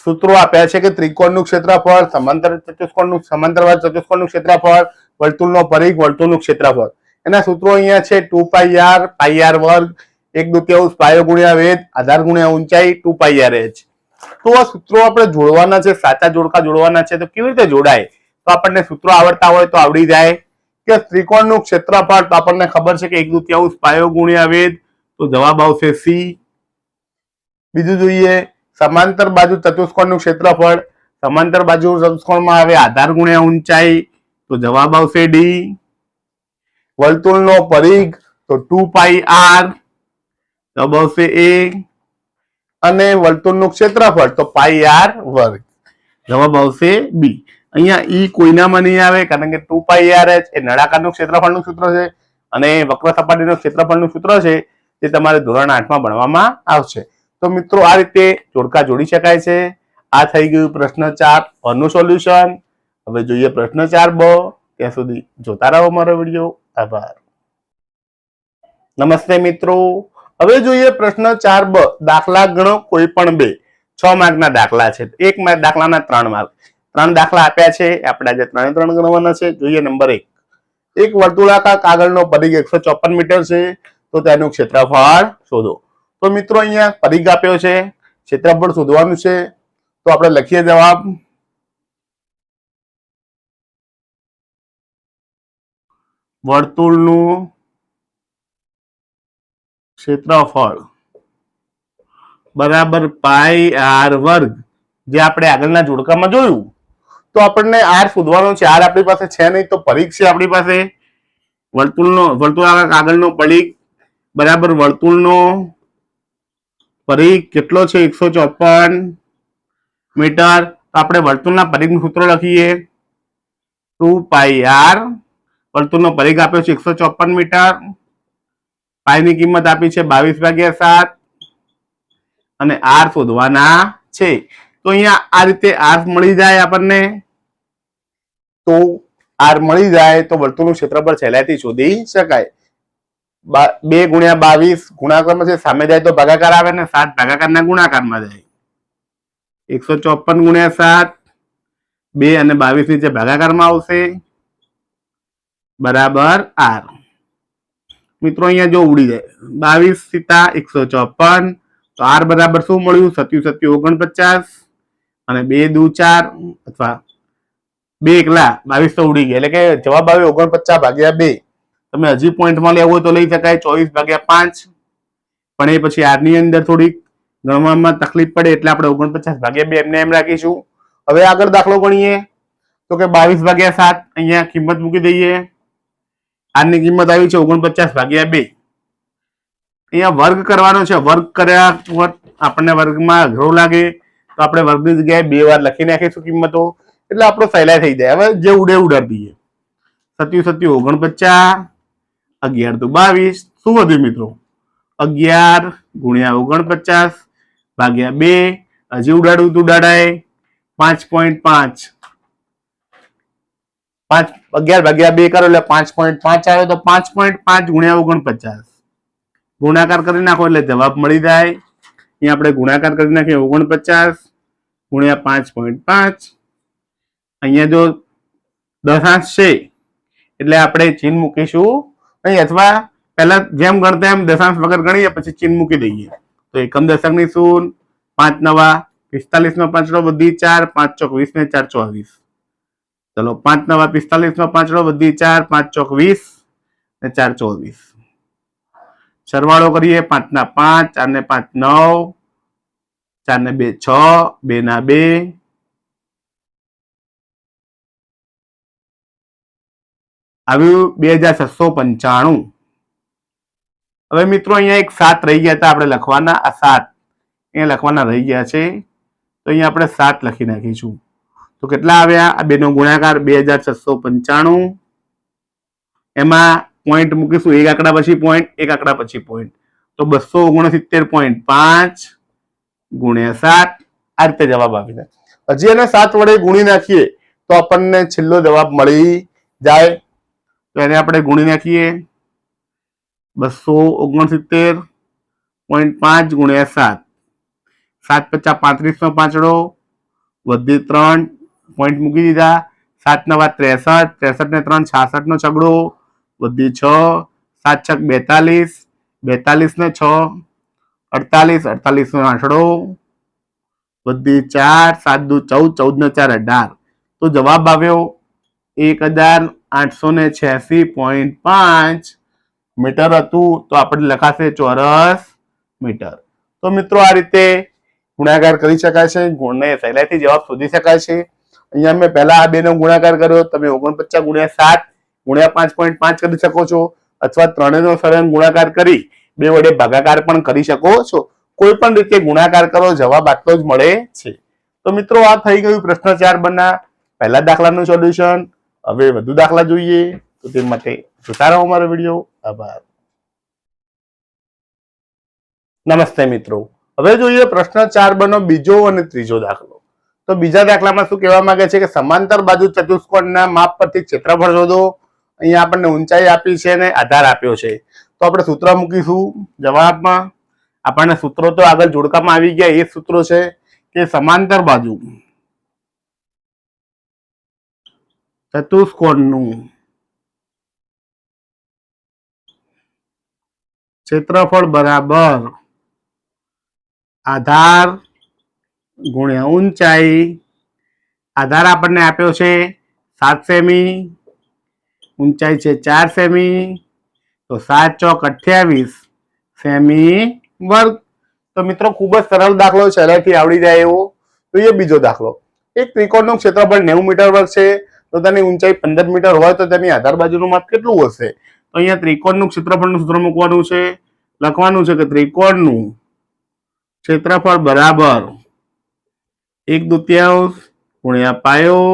સૂત્રો આપ્યા છે કે ત્રિકોણનું ક્ષેત્રફળ, સમાંતરવાદ ચતુષ્કોણનું ક્ષેત્રફળ, વર્તુળનો પરિઘ, વર્તુળનું ક્ષેત્રફળ. એના સૂત્રો અહીંયા છે 2πr, πr વર્ગ, 1/2 પાયો ગુણ્યા વેધ આધાર ગુણ્યા ઊંચાઈ 2πr/h. તો આ સૂત્રો આપણે જોડવાના છે, સાચા જોડકા જોડવાના છે. તો કેવી રીતે જોડાય? તો આપણને સૂત્રો આવડતા હોય તો આવડી જાય કે ત્રિકોણનું ક્ષેત્રફળ તો આપણને ખબર છે કે 1/2 પાયો ગુણ્યા વેધ, તો જવાબ આવશે સી. બીજું જોઈએ સમાંતર બાજુ ચતુષ્કોણનું ક્ષેત્રફળ. સમાંતર બાજુ ચતુષ્કોણમાં આવે આધાર ગુણ્યા ઊંચાઈ, તો જવાબ આવશે ડી. વર્તુળનો પરિઘ તો 2πr, જવાબ આવશે એ. અને વર્તુળનું ક્ષેત્રફળ તો πr², જવાબ આવશે બી. અહીંયા ઈ કોઈનામાં નહીં આવે કારણ કે 2πr/h એ નળાકારનું ક્ષેત્રફળનું સૂત્ર છે અને વક્ર સપાટીનું ક્ષેત્રફળનું સૂત્ર છે જે તમારે ધોરણ 8માં ભણવામાં આવશે. તો મિત્રો આ રીતે જોડકા જોડી શકાય છે. આ થઈ ગયું પ્રશ્ન 4 નું સોલ્યુશન. હવે જોઈએ પ્રશ્ન 4 બ. ત્યાં સુધી જોતા રહો મારો વિડીયો. આભાર. નમસ્તે મિત્રો. હવે જોઈએ પ્રશ્ન 4 બ. દાખલા ગણો કોઈ પણ બે. 6 માર્કના દાખલા છે. એક દાખલાના 3 માર્ક. 3 દાખલા આપ્યા છે, આપણે આજે 3 ગણવાના છે. જોઈએ નંબર 1. એક વર્તુળાકાર કાગળનો પરિઘ 154 મીટર છે, તો તેનું ક્ષેત્રફળ શોધો. તો મિત્રો અહીંયા પરિઘ આપ્યો છે, ક્ષેત્રફળ શોધવાનું છે. તો આપણે લખીએ જવાબ. વર્તુળનું ક્ષેત્રફળ બરાબર πr², જે આપણે આગળના જોડકામાં જોયું. તો આપણને r શોધવાનો છે. r આપણી પાસે છે નહીં, તો પરિઘ છે આપણી પાસે. વર્તુળાકાર કાગળનો પરિઘ બરાબર વર્તુળનો પરિઘ કેટલો છે? 154 મીટર. તો આપણે વર્તુળના પરિઘનું સૂત્ર લખીએ 2πr. વર્તુળનો પરિઘ આપ્યો છે 154 મીટર. પાઈની કિંમત આપી છે 22/7 અને r શોધવાના છે. તો અહીંયા આ રીતે r મળી જાય આપણને. તો r મળી જાય તો વર્તુળનું ક્ષેત્રફળ સહેલાઈથી શોધી શકાય. 2 ગુણ્યા 22 ગુણાકારમાં છે, સામે જાય તો ભાગાકાર આવે ને 7 ભાગાકારના ગુણાકારમાં જાય. 154 ગુણ્યા 7, 2 અને 22 નીચે ભાગાકારમાં આવશે બરાબર r. મિત્રો અહીંયા જો ઉડી જાય 22 સીતા 154, તો r બરાબર શું મળ્યું? 7 7 49 અને 2 દુ 4 અથવા 2 એકલા 22 તો ઉડી ગયા, એટલે કે જવાબ આવે 49/2. તમે હજી પોઈન્ટમાં લેવું હોય તો લઈ શકાય 24/5, પણ એ પછી r ની અંદર થોડીક ગણવામાં તકલીફ પડે એટલે આપણે 49/2 એમને એમ રાખીશું. હવે આગળ દાખલો ગણીએ તો કે 22/7. અહીંયા કિંમત મૂકી દઈએ. r ની કિંમત આવી છે 49/2. અહીંયા વર્ગ કરવાનો છે. વર્ગ કર્યા આપણને વર્ગમાં અઘરો લાગે તો આપણે વર્ગની જગ્યાએ 2 વાર લખી નાખીશું કિંમતો, એટલે આપણો સહેલાઈ થઈ જાય. હવે જે ઉડે ઉડાડી દઈએ. 7 7 49, 11 દુ 22. શું વધ્યું મિત્રો? 11 ગુણ્યા 49/2. હજી ઉડાડવું તો ઉડાડાય 5.5. 11/2 કરો એટલે 5.5 આવે. તો 5.5 ગુણ્યા 49 ગુણાકાર કરી નાખો એટલે જવાબ મળી જાય. અહીંયા આપણે ગુણાકાર કરી નાખીએ 49 ગુણ્યા 5.5. અહીંયા જો દશાંશ છે એટલે આપણે ચિહ્ન મૂકીશું અહીં, અથવા પહેલા જેમ ગણતા એમ દશાંશ વગર ગણીએ પછી ચિહ્ન મૂકી દઈએ. તો એકમ દશકની 0, 5 નવા 45 નો 5 વધી 4, 5 ચોક 20 ને 4 24. ચલો 5 નવા 45 નો 5 વધી 4, 5 ચોક 20 ને 4 24. સરવાળો કરીએ 5 ના 5, 4 ને 5 9, 4 ને 2 6, 2 ના 2, આવ્યું 2695. હવે મિત્રો અહીંયા એક 7 રહી ગયા હતા આપણે લખવાના. આ 7 અહીંયા લખવાના રહી ગયા છે, તો અહીંયા આપણે 7 લખી નાખીશું. તો કેટલા આવ્યા? આ બેનો ગુણાકાર 2695. એમાં પોઈન્ટ મૂકીશું, એક આંકડા પછી પોઈન્ટ, એક આંકડા પછી પોઈન્ટ. તો 269.5 ગુણ્યા 7. આ રીતે જવાબ આપી દે. હજી એને 7 વડે ગુણી નાખીએ તો આપણને છેલ્લો જવાબ મળી જાય. તો એને આપણે ગુણી નાખીએ 269.5 ગુણ્યા 7. 7 × 35 નો પાંચડો વધી 3 પોઈન્ટ મૂકી દીધા. 7 નવા 63, 63 ને 3 66 નો છગડો વધી 6, 7 છક 42, 42 ને 6 48, 48 નો આંકડો બધી 4, 7 દુ 14, 14 ને 4 18. તો જવાબ આવ્યો 1886.5 મીટર હતું. તો આપણે લખાશે ચોરસ મીટર. તો મિત્રો આ રીતે ગુણાકાર કરી શકાય છે, ગુણને સહેલાઈથી જવાબ શોધી શકાય છે. અહીંયા મેં પહેલા આ બેનો ગુણાકાર કર્યો, તમે 49 ગુણ્યા 7 ગુણ્યા 5.5 કરી શકો છો, અથવા ત્રણેયનો સળંગ ગુણાકાર કરી 2 વડે ભાગાકાર પણ કરી શકો છો. કોઈ પણ રીતે ગુણાકાર કરો, જવાબ આટલો જ મળે છે. તો મિત્રો આ થઈ ગયું પ્રશ્ન 4 બના પહેલા દાખલાનું સોલ્યુશન. હવે વધુ દાખલા જોઈએ તો તે માટે જોતા રહો અમારો વિડીયો. આભાર. નમસ્તે મિત્રો, હવે જોઈએ પ્રશ્ન 4 બનો બીજો અને ત્રીજો દાખલો. તો બીજા દાખલામાં શું કહેવા માંગે છે કે સમાંતર બાજુ ચતુષ્કોણના માપ પરથી ક્ષેત્રફળ શોધો. અહીંયા આપણને ઊંચાઈ આપી છે અને આધાર આપ્યો છે. તો આપણે સૂત્ર મૂકીશું જવાબમાં. આપણને સૂત્રો તો આગળ જોડકામાં આવી ગયા. એ સૂત્રો છે કે સમાંતર બાજુ ચતુષ્કોણનું ક્ષેત્રફળ બરાબર આધાર ગુણ્યા ઊંચાઈ. આધાર આપણને આપ્યો છે 7 સેમી, ઊંચાઈ છે 4 સેમી, તો 7 ચોક 28 સેમી વર્ગ. તો મિત્રો ખૂબ જ સરળ દાખલો, સહેલાઈથી આવડી જાય એવો. તો એ બીજો દાખલો, એક ત્રિકોણનું ક્ષેત્રફળ 90 મીટર વર્ગ છે, તો તેની ઊંચાઈ 15 મીટર હોય તો તેની આધાર બાજુનું માપ કેટલું હશે? તો અહીંયા ત્રિકોણનું ક્ષેત્રફળનું સૂત્ર મૂકવાનું છે. લખવાનું છે કે ત્રિકોણનું ક્ષેત્રફળ બરાબર 1/2 ગુણ્યા પાયો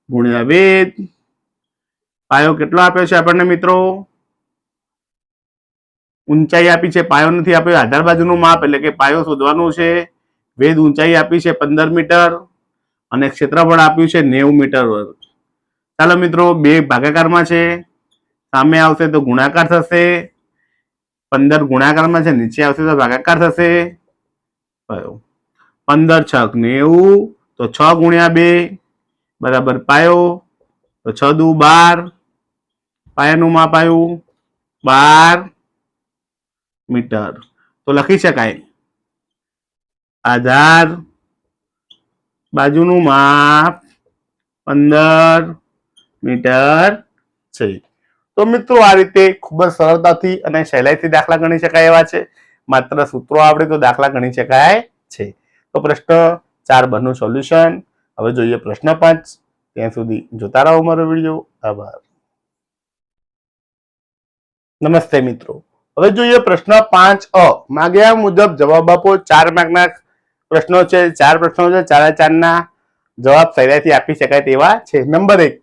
ગુણ્યા વેધ. પાયો કેટલો આપ્યો છે આપણને મિત્રો? ઊંચાઈ આપી છે, પાયો નથી આપ્યો. આધાર બાજુનું માપ એટલે કે પાયો શોધવાનું છે. વેધ ઊંચાઈ આપી છે 15 મીટર અને ક્ષેત્રફળ આપ્યું છે 90 મીટર વર્ગ. ચાલો મિત્રો, બે ભાગાકારમાં છે, સામે આવશે તો ગુણાકાર થશે. 15 ગુણાકારમાં છે, નીચે આવશે તો ભાગાકાર થશે. 15 છક 90, તો 6 ગુણ્યા 2 બરાબર પાયો, તો 6 દુ 12. પાયાનું માપ આવ્યું 12 મીટર. તો લખી શકાય આધાર બાજુનું માપ 15 મીટર છે. તો મિત્રો આ રીતે ખૂબ જ સરળતાથી અને સહેલાઈથી દાખલા ગણી શકાય એવા છે. માત્ર સૂત્રો આવડે તો દાખલા ગણી શકાય છે. તો પ્રશ્ન 4 બનનું સોલ્યુશન. હવે જોઈએ પ્રશ્ન 5. ત્યાં સુધી જોતા રહો મારો વિડીયો. આભાર. નમસ્તે મિત્રો, હવે જોઈએ પ્રશ્ન 5 માગ્યા મુજબ જવાબ આપો. 4 માર્કના પ્રશ્નો છે, 4 પ્રશ્નો છે, 4 ના જવાબ સહેલાઈથી આપી શકાય તેવા છે. નંબર 1,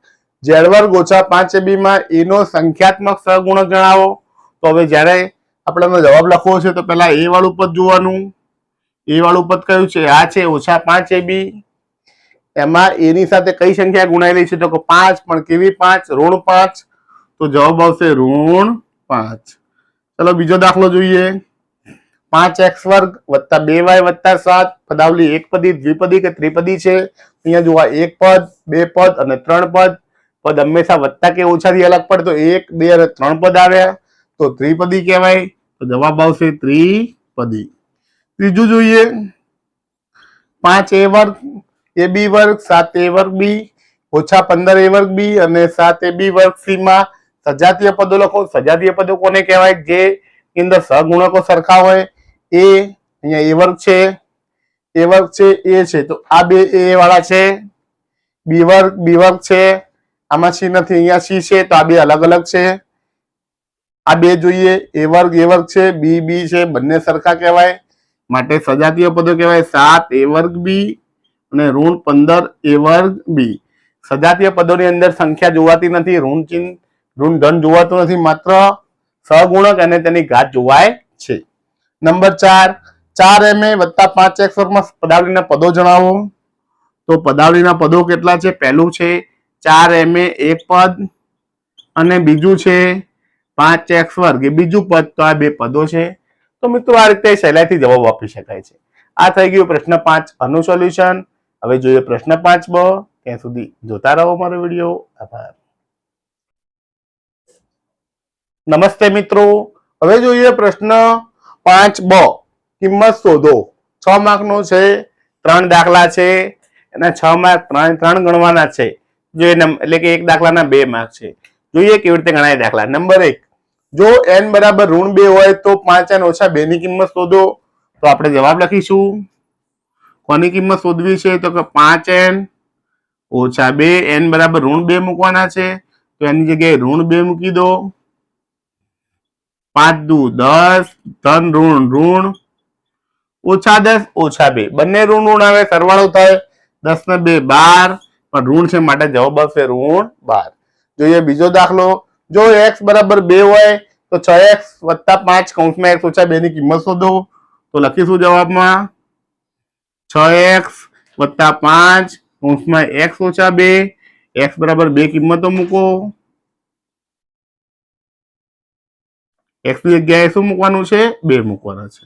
z વર્ગ ઓછા 5ab માં a નો સંખ્યાત્મક સહગુણક જણાવો. તો હવે જ્યારે આપણે જવાબ લખવો છે તો પહેલા a વાળું પદ જોવાનું. a વાળું પદ કયું છે? આ છે ઓછા 5ab. એમાં a ની સાથે કઈ સંખ્યા ગુણાયેલી છે? તો કે 5. પણ કેવી 5? ઋણ 5. તો જવાબ આવશે ઋણ 5. ચલો બીજો દાખલો જોઈએ. 5x વર્ગ વત્તા 2y વત્તા 7 પદાવલી એકપદી, દ્વિપદી કે ત્રિપદી છે. અહીંયા જોવા 1 પદ, 2 પદ અને 3 પદ. પદ હંમેશા વત્તા કે ઓછાથી અલગ પડે, તો 1, 2 અને 3 પદ આવ્યા તો ત્રિપદી કહેવાય. તો જવાબ આવશે ત્રિપદી. ત્રીજું જોઈએ. 5a વર્ગ ab વર્ગ 7a વર્ગ b ઓછા 15a વર્ગ b અને 7ab વર્ગ c માં સજાતીય પદો લખો. સજાતીય પદો કોને કહેવાય? જે અંદર સહગુણકો સરખા હોય. અહીંયા a વર્ગ છે, a વર્ગ છે, a છે, તો આ બે a વાળા છે. b વર્ગ છે, આમાં c નથી, અહીંયા c છે, તો આ બે અલગ અલગ છે. આ બે જોઈએ, a વર્ગ છે, b છે, બંને સરખા કહેવાય. માટે સજાતીય પદો કહેવાય 7a વર્ગ b અને ઋણ 15a વર્ગ b. સજાતીય પદોની અંદર સંખ્યા જોવાતી નથી, ઋણ ચિહ્ન, ઋણ ધન જોવાતું નથી, માત્ર સહગુણક અને તેની ઘાત જોવાય છે. નંબર 4, 4ma વત્તા 5x વર્ગમાં પદાવલીના પદો જણાવો. તો પદાવલીના પદો કેટલા છે? પહેલું છે 4ma એક પદ અને બીજું છે 5x વર્ગ એ બીજું પદ. તો આ બે પદો છે. તો મિત્રો આ રીતે સહેલાઈથી જવાબ આપી શકાય છે. આ થઈ ગયું પ્રશ્ન 5 આનું સોલ્યુશન. હવે જોઈએ પ્રશ્ન 5 ત્યાં સુધી જોતા રહો મારો વિડીયો. આભાર. નમસ્તે મિત્રો, હવે જોઈએ પ્રશ્ન 5બ, કિંમત શોધો. 6 માર્કનો છે, 3 દાખલા છે, એના 6 માર્ક 3 ગણવાના છે. જો એટલે કે એક દાખલાના 2 માર્ક છે. જોઈએ કેવી રીતે ગણાય દાખલા. નંબર 1, જો n બરાબર -2 હોય તો 5n - 2 ની કિંમત શોધો. તો આપણે જવાબ લખીશું. કોની કિંમત શોધવી છે? તો કે 5n - 2. n બરાબર -2 મૂકવાના છે, તો એની જગ્યાએ -2 મૂકી દો. 5 દુ 10, ધન ઋણ -10 -2. બંને ઋણ આવે, સરવાળો થાય 10 ને 2 12, પણ ઋણ છે માટે જવાબ આવશે -12. જોઈએ બીજો દાખલો. જો x બરાબર 2 હોય તો 6x + 5 કૌંસમાં x - 2 ની કિંમત શોધો. તો લખીશું જવાબમાં 6x + 5 કૌંસમાં x - 2. x બરાબર 2 કિંમતો મૂકો. x ની જગ્યાએ શું મૂકવાનું છે? 2 મૂકવાના છે.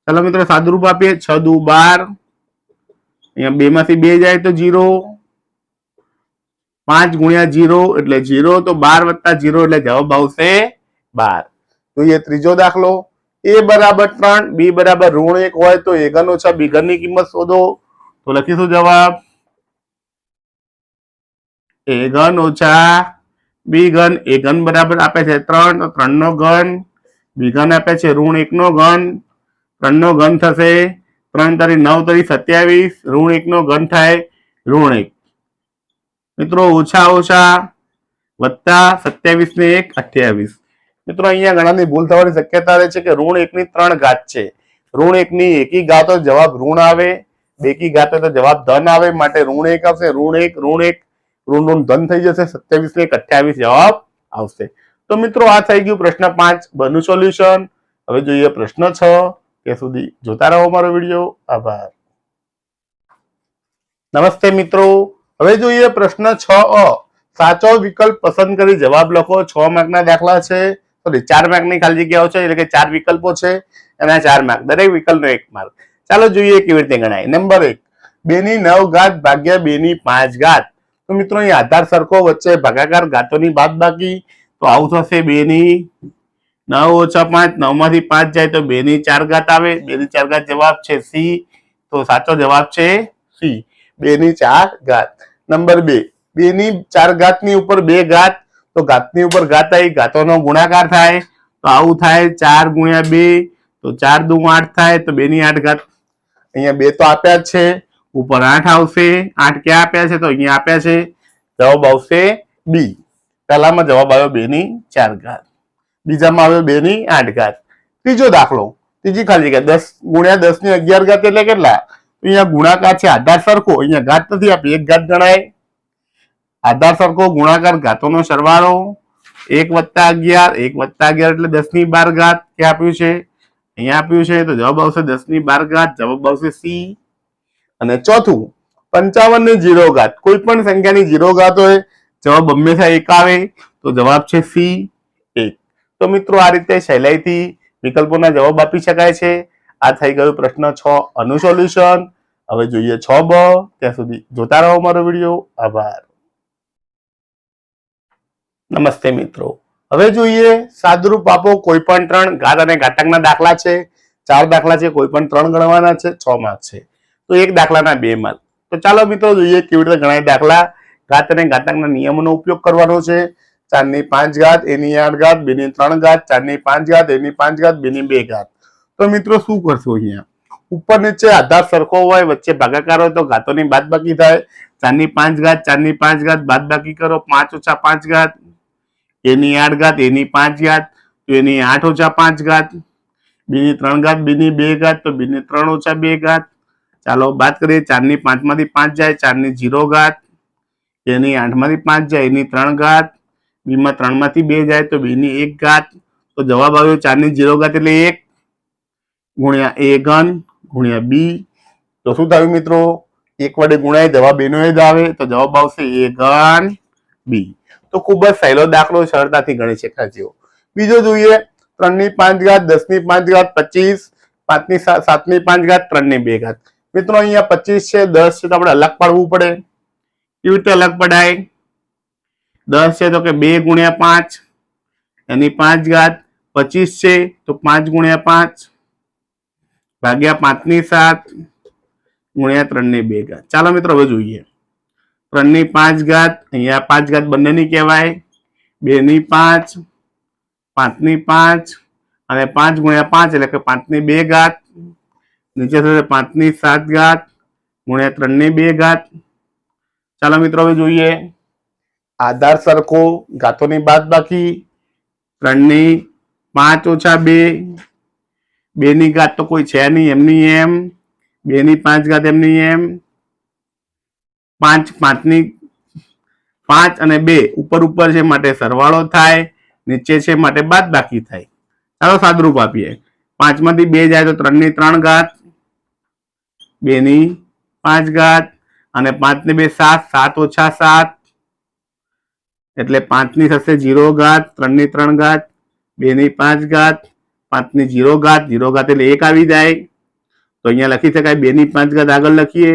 ચાલો મિત્રો સાદુરૂપ આપીએ. 6 દુ 12, અહીંયા 2 માંથી 2 જાય તો 0. 5 × 0 એટલે 0, તો 12 + 0 એટલે જવાબ આવશે 12. જોઈએ ત્રીજો દાખલો. a બરાબર 3, b બરાબર -1 હોય તો a ઘન - b ઘન ની કિંમત શોધો. તો લખીશું જવાબ a ઘન - b ઘન. a ઘન બરાબર આપે છે 3, તો 3 નો ઘન. b ઘન આપે છે -1 નો ઘન. 3 નો ઘન થશે. 3 × 9 = 27, -1 નો ઘન થાય -1. મિત્રો ઓછા વત્તા 27 ને 1 28. મિત્રો અહીંયા ઘણાની ભૂલ થવાની શક્યતા રહે છે કે -1 ની 3 ઘાત છે. -1 ની એકી ઘાત હોય જવાબ ઋણ આવે, બેકી ઘાત હોય તો જવાબ ધન આવે, માટે -1 આવશે. -1 ઋણ ધન થઈ જશે. 27 ને 1 28 જવાબ આવશે. તો મિત્રો આ થઈ ગયું પ્રશ્ન 5 બનું સોલ્યુશન. હવે જોઈએ પ્રશ્ન 6. ત્યાં સુધી જોતા રહો મારો વિડીયો. આભાર. નમસ્તે મિત્રો. હવે જોઈએ પ્રશ્ન 6a. સાચો વિકલ્પ પસંદ કરી જવાબ લખો. 6 માર્કના દાખલા છે, સોરી 4 માર્કની ખાલી જગ્યાઓ છે, એટલે કે 4 વિકલ્પો છે, એના 4 માર્ક. દરેક વિકલ્પનો 1 માર્ક. ચાલો જોઈએ કેવી રીતે ગણાય. નંબર 1, 2 ની 9 ઘાત ભાગ્યા 2 ની 5 ઘાત. તો મિત્રો અહીં આધાર સરખો, વચ્ચે ભાગાકાર, ઘાતોની બાદબાકી. તો આવું થશે 2 ની 9 - 5, 9 માંથી 5 જાય તો 2 ની 4 ઘાત આવે. 2 ની 4 ઘાત જવાબ છે સી. તો સાચો જવાબ છે સી, 2 ની 4 ઘાત. નંબર 2, 2 ની 4 ઘાત ની ઉપર 2 ઘાત. તો ઘાતની ઉપર ઘાત આવી, ઘાતોનો ગુણાકાર થાય. તો આવું થાય 4 × 2, તો 4 દુ 8 થાય, તો 2 ની 8 ઘાત. અહીંયા 2 તો આપ્યા જ છે, ઉપર 8 આવશે. 8 ક્યાં આપ્યા છે? તો અહીંયા આપ્યા છે. જવાબ આવશે બી. પહેલામાં જવાબ આવ્યો 2 ની 4 ઘાત, બીજામાં આવ્યો 2 ની 8 ઘાત. ત્રીજો દાખલો, ત્રીજી ખાલી જગ્યા. 10 × 10 ની 11 ઘાત એટલે કેટલા? અહીંયા ગુણાકાર છે, આધાર સરખો, અહીંયા ઘાત નથી આપી, એક ઘાત ગણાય. આધાર સરખો, ગુણાકાર, ઘાતોનો સરવાળો. 1 + 11, 1 + 11 એટલે 10 ની 12 ઘાત. ક્યાં આપ્યું છે? અહીંયા આપ્યું છે, તો જવાબ આવશે 10 ની 12 ઘાત. જવાબ આવશે સી. અને ચોથું, 55 ની 0 ઘાત. કોઈ પણ સંખ્યાની 0 ઘાત હોય, જવાબ હંમેશા 1 આવે. તો જવાબ છે સી, 1. તો મિત્રો આ રીતે સહેલાઈથી વિકલ્પોના જવાબ આપી શકાય છે. આ થઈ ગયું પ્રશ્ન 6 આનું સોલ્યુશન. હવે જોઈએ 6બ. ત્યાં સુધી જોતા રહો મારો વિડીયો. આભાર. નમસ્તે મિત્રો. હવે જોઈએ સાદુરૂપ આપો. કોઈ પણ 3 ઘાત અને ઘાતાંકના દાખલા છે. 4 દાખલા છે, કોઈ પણ 3 ગણવાના છે. 6 માર્ક છે, તો એક દાખલાના 2 માર્ક. તો ચાલો મિત્રો જોઈએ કેવી રીતે ગણાય દાખલા. ઘાત અને ઘાતાંકના નિયમોનો ઉપયોગ કરવાનો છે. 4 ની 5 ઘાત, a ની 8 ઘાત, b ની 3 ઘાત, 4 ની 5 ઘાત, a ની 5 ઘાત, b ની 2 ઘાત. તો મિત્રો શું કરશો? અહીંયા ઉપર નીચે આધાર સરખો હોય, વચ્ચે ભાગાકાર હોય તો ઘાતોની બાદબાકી થાય. 4 ની 5 ઘાત, 4 ની 5 ઘાત બાદબાકી કરો. 5 - 5 ઘાત, a ની 8 ઘાત, a ની 5 ઘાત, તો a ની 8 - 5 ઘાત. b ની 3 ઘાત, b ની 2 ઘાત, તો b ની 3 - 2 ઘાત. ચાલો બાદ કરીએ. 4 ની 5 માંથી 5 જાય, 4 ની 0 ઘાત. a ની 8 માંથી 5 જાય, a ની 3 ઘાત. b માં 3 માંથી 2 જાય, તો b ની 1 ઘાત. તો જવાબ આવ્યો 4 ની 0 ઘાત એટલે 1 ગુણ્યા a ઘન ગુણ્યા b. તો શું થયું મિત્રો? 1 વડે ગુણાય, જવાબ એનો જ આવે. તો જવાબ આવશે a ઘન b. તો ખૂબ જ સહેલો દાખલો, સરળતાથી ગણી શકાય જેવો. બીજો જોઈએ. 3 ની 5 ઘાત, 10 ની 5 ઘાત, 25, 5 ની 7 ની 5 ઘાત, 3 ની 2 ઘાત. મિત્રો અહીંયા 25 છે, 10 છે, તો આપણે અલગ પાડવું પડે. કેવી રીતે અલગ પડાય? 10 છે તો કે 2 × 5, એની 5 ઘાત, 25 છે તો 5 ગુણ્યા 5 ભાગ્યા 5 ની 7 ગુણ્યા 3 ની 2 ઘાત. ચાલો મિત્રો હવે જોઈએ. 3 ની 5 ઘાત, અહીંયા 5 ઘાત બંનેની કહેવાય, 2 ની 5, 5 ની 5 અને 5 ગુણ્યા 5 એટલે કે 5 ની 2 ઘાત, નીચે થશે 5 ની 7 ઘાત ગુણ્યા 3 ની 2 ઘાત. ચાલો મિત્રો હવે જોઈએ. આધાર સરખો, ઘાતોની બાદબાકી. 3 ની 5 ઓછા 2, 2 ની ઘાત તો કોઈ છે નહીં, એમની એમ, 2 ની 5 ઘાત એમની એમ, 5 5 ની 5 અને 2 ઉપર ઉપર છે માટે સરવાળો થાય, નીચે છે માટે બાદબાકી થાય. ચાલો સાદરૂપ આપીએ. 5 માંથી 2 જાય તો 3 ની 3 ઘાત, 2 ની 5 ઘાત અને 5 ને 2 7, 7 ઓછા 7 એટલે 5 ની થશે 0 ઘાત, 3 ની 3 ઘાત, 2 ની 5 ઘાત, 5 ની 0 ઘાત, 0 ઘાત એટલે 1 આવી જાય. તો અહીંયા લખી શકાય 2 ની 5 ઘાત આગળ લખીએ,